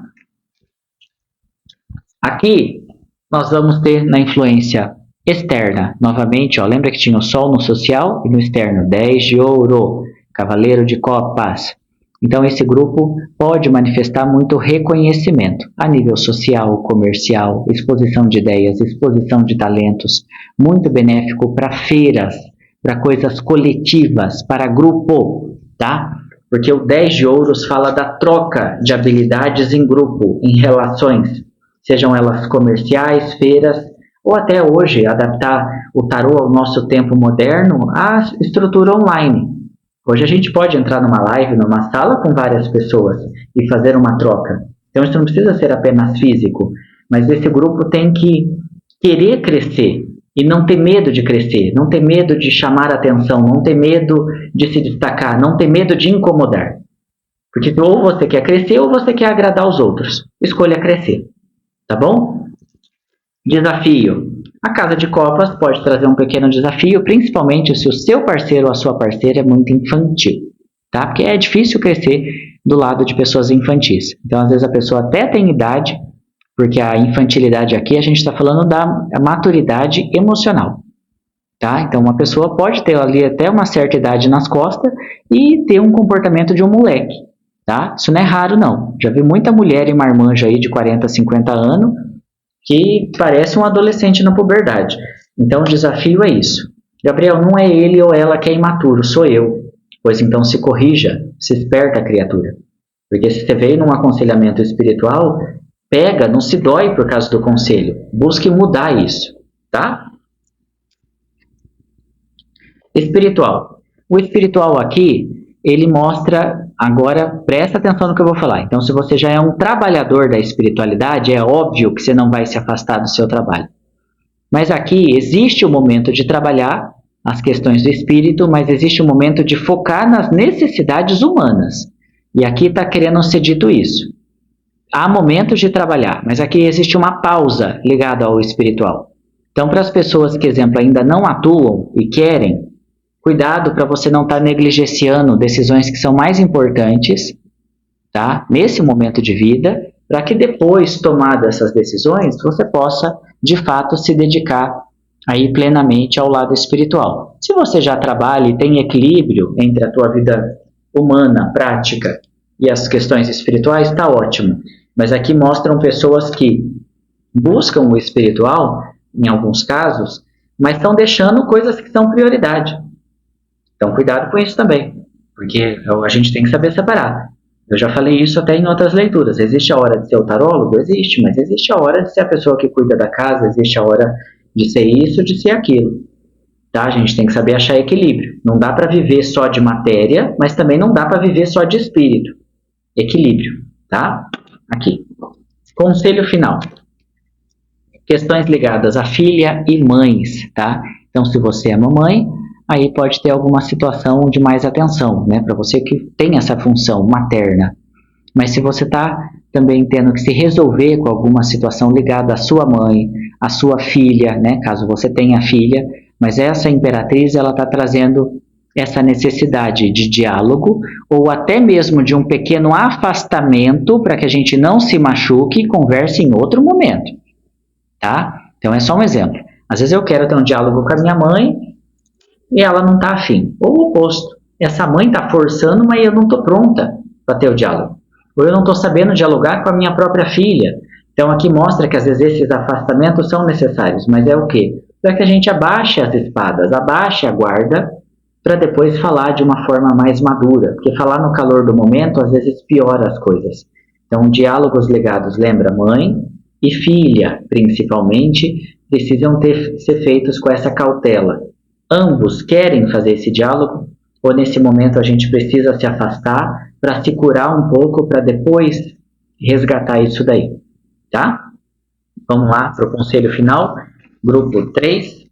Aqui nós vamos ter na influência externa, novamente, lembra que tinha o Sol no social e no externo, 10 de ouro, Cavaleiro de Copas. Então esse grupo pode manifestar muito reconhecimento a nível social, comercial, exposição de ideias, exposição de talentos, muito benéfico para feiras, para coisas coletivas, para grupo, tá? Porque o 10 de ouros fala da troca de habilidades em grupo, em relações, sejam elas comerciais, feiras, ou até hoje adaptar o tarô ao nosso tempo moderno à estrutura online. Hoje a gente pode entrar numa live, numa sala com várias pessoas e fazer uma troca. Então isso não precisa ser apenas físico, mas esse grupo tem que querer crescer. E não ter medo de crescer, não ter medo de chamar atenção, não ter medo de se destacar, não ter medo de incomodar. Porque ou você quer crescer ou você quer agradar os outros. Escolha crescer, tá bom? Desafio. A casa de copas pode trazer um pequeno desafio, principalmente se o seu parceiro ou a sua parceira é muito infantil, tá? Porque é difícil crescer do lado de pessoas infantis. Então, às vezes a pessoa até tem idade, porque a infantilidade aqui a gente está falando da maturidade emocional, tá? Então, uma pessoa pode ter ali até uma certa idade nas costas e ter um comportamento de um moleque, tá? Isso não é raro, não. Já vi muita mulher e marmanja aí de 40, 50 anos que parece um adolescente na puberdade. Então, o desafio é isso. Gabriel, não é ele ou ela que é imaturo, sou eu. Pois então se corrija, se esperta a criatura. Porque se você veio num aconselhamento espiritual, pega, não se dói por causa do conselho. Busque mudar isso, tá? Espiritual. O espiritual aqui, ele mostra, agora presta atenção no que eu vou falar. Então, se você já é um trabalhador da espiritualidade, é óbvio que você não vai se afastar do seu trabalho. Mas aqui existe o momento de trabalhar as questões do espírito, mas existe o momento de focar nas necessidades humanas. E aqui está querendo ser dito isso. Há momentos de trabalhar, mas aqui existe uma pausa ligada ao espiritual. Então, para as pessoas que, exemplo, ainda não atuam e querem, cuidado para você não estar negligenciando decisões que são mais importantes, tá? Nesse momento de vida, para que depois, tomadas essas decisões, você possa, de fato, se dedicar aí plenamente ao lado espiritual. Se você já trabalha e tem equilíbrio entre a tua vida humana, prática e as questões espirituais, está ótimo. Mas aqui mostram pessoas que buscam o espiritual, em alguns casos, mas estão deixando coisas que são prioridade. Então, cuidado com isso também, porque a gente tem que saber separar. Eu já falei isso até em outras leituras. Existe a hora de ser o tarólogo? Existe, mas existe a hora de ser a pessoa que cuida da casa, existe a hora de ser isso, de ser aquilo. Tá? A gente tem que saber achar equilíbrio. Não dá para viver só de matéria, mas também não dá para viver só de espírito. Equilíbrio, tá? Aqui. Conselho final. Questões ligadas a filha e mães, tá? Então, se você é mamãe, aí pode ter alguma situação de mais atenção, né? Para você que tem essa função materna. Mas se você está também tendo que se resolver com alguma situação ligada à sua mãe, à sua filha, né? Caso você tenha filha, mas essa imperatriz, ela está trazendo essa necessidade de diálogo ou até mesmo de um pequeno afastamento para que a gente não se machuque e converse em outro momento, tá? Então é só um exemplo. Às vezes eu quero ter um diálogo com a minha mãe e ela não está afim. Ou o oposto. Essa mãe está forçando, mas eu não estou pronta para ter o diálogo. Ou eu não estou sabendo dialogar com a minha própria filha. Então aqui mostra que às vezes esses afastamentos são necessários. Mas é o quê? Para que a gente abaixe as espadas, abaixe a guarda, para depois falar de uma forma mais madura. Porque falar no calor do momento às vezes piora as coisas. Então diálogos ligados, lembra, mãe e filha, principalmente, precisam ser feitos com essa cautela. Ambos querem fazer esse diálogo ou nesse momento a gente precisa se afastar para se curar um pouco para depois resgatar isso daí, tá? Vamos lá para o conselho final, grupo 3,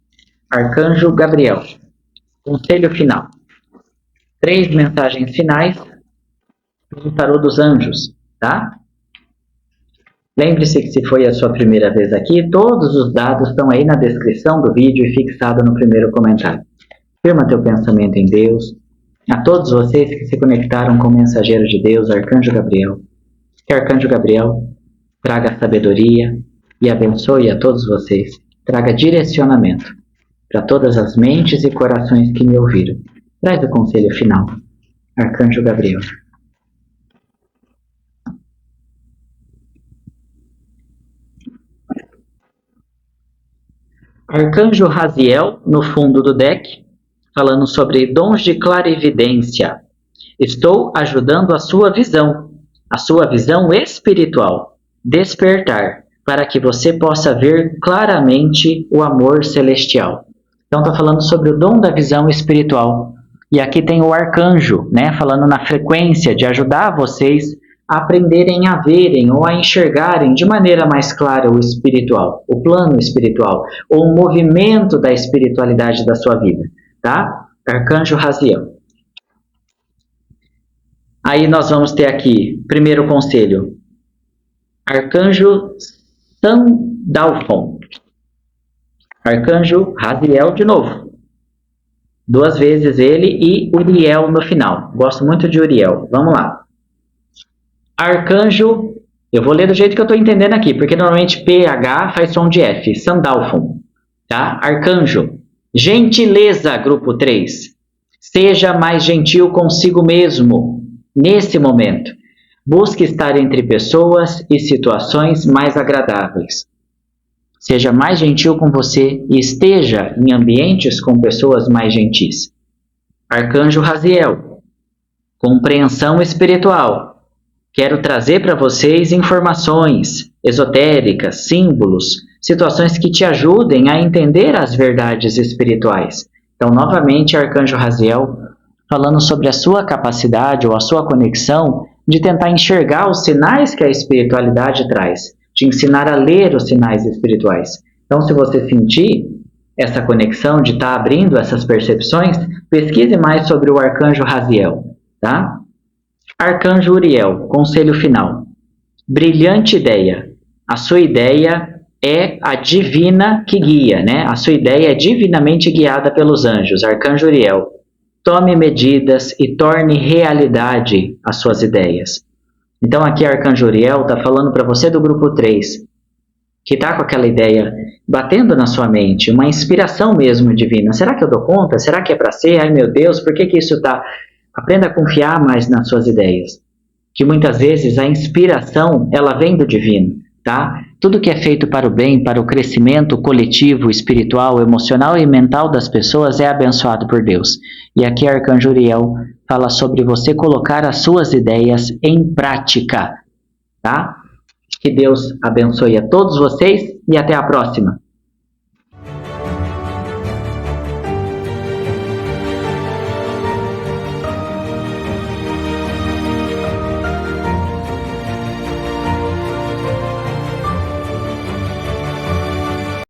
Arcanjo Gabriel. Conselho final. 3 mensagens finais do tarô dos anjos, tá? Lembre-se que se foi a sua primeira vez aqui, todos os dados estão aí na descrição do vídeo e fixado no primeiro comentário. Firma teu pensamento em Deus. A todos vocês que se conectaram com o mensageiro de Deus, Arcanjo Gabriel, que Arcanjo Gabriel traga sabedoria e abençoe a todos vocês. Traga direcionamento para todas as mentes e corações que me ouviram. Traz o conselho final. Arcanjo Gabriel. Arcanjo Raziel, no fundo do deck, falando sobre dons de clarividência. Estou ajudando a sua visão espiritual, despertar, para que você possa ver claramente o amor celestial. Então está falando sobre o dom da visão espiritual. E aqui tem o arcanjo, né, falando na frequência de ajudar vocês a aprenderem a verem ou a enxergarem de maneira mais clara o espiritual, o plano espiritual, ou o movimento da espiritualidade da sua vida, tá? Arcanjo Raziel. Aí nós vamos ter aqui, primeiro conselho, Arcanjo Sandalfon. Arcanjo Raziel de novo. 2 vezes ele e Uriel no final. Gosto muito de Uriel. Vamos lá. Arcanjo, eu vou ler do jeito que eu estou entendendo aqui, porque normalmente PH faz som de F. Sandalfon. Tá? Arcanjo. Gentileza, grupo 3. Seja mais gentil consigo mesmo, nesse momento. Busque estar entre pessoas e situações mais agradáveis. Seja mais gentil com você e esteja em ambientes com pessoas mais gentis. Arcanjo Raziel. Compreensão espiritual. Quero trazer para vocês informações esotéricas, símbolos, situações que te ajudem a entender as verdades espirituais. Então, novamente, Arcanjo Raziel falando sobre a sua capacidade ou a sua conexão de tentar enxergar os sinais que a espiritualidade traz, te ensinar a ler os sinais espirituais. Então, se você sentir essa conexão de estar abrindo essas percepções, pesquise mais sobre o Arcanjo Raziel, tá? Arcanjo Uriel, conselho final. Brilhante ideia. A sua ideia é a divina que guia, né? A sua ideia é divinamente guiada pelos anjos. Arcanjo Uriel. Tome medidas e torne realidade as suas ideias. Então aqui Arcanjo Uriel está falando para você do grupo 3, que está com aquela ideia batendo na sua mente, uma inspiração mesmo divina. Será que eu dou conta? Será que é para ser? Ai meu Deus, por que isso está? Aprenda a confiar mais nas suas ideias. Que muitas vezes a inspiração, ela vem do divino, tá? Tudo que é feito para o bem, para o crescimento coletivo, espiritual, emocional e mental das pessoas é abençoado por Deus. E aqui Arcanjo Uriel fala sobre você colocar as suas ideias em prática, tá? Que Deus abençoe a todos vocês e até a próxima.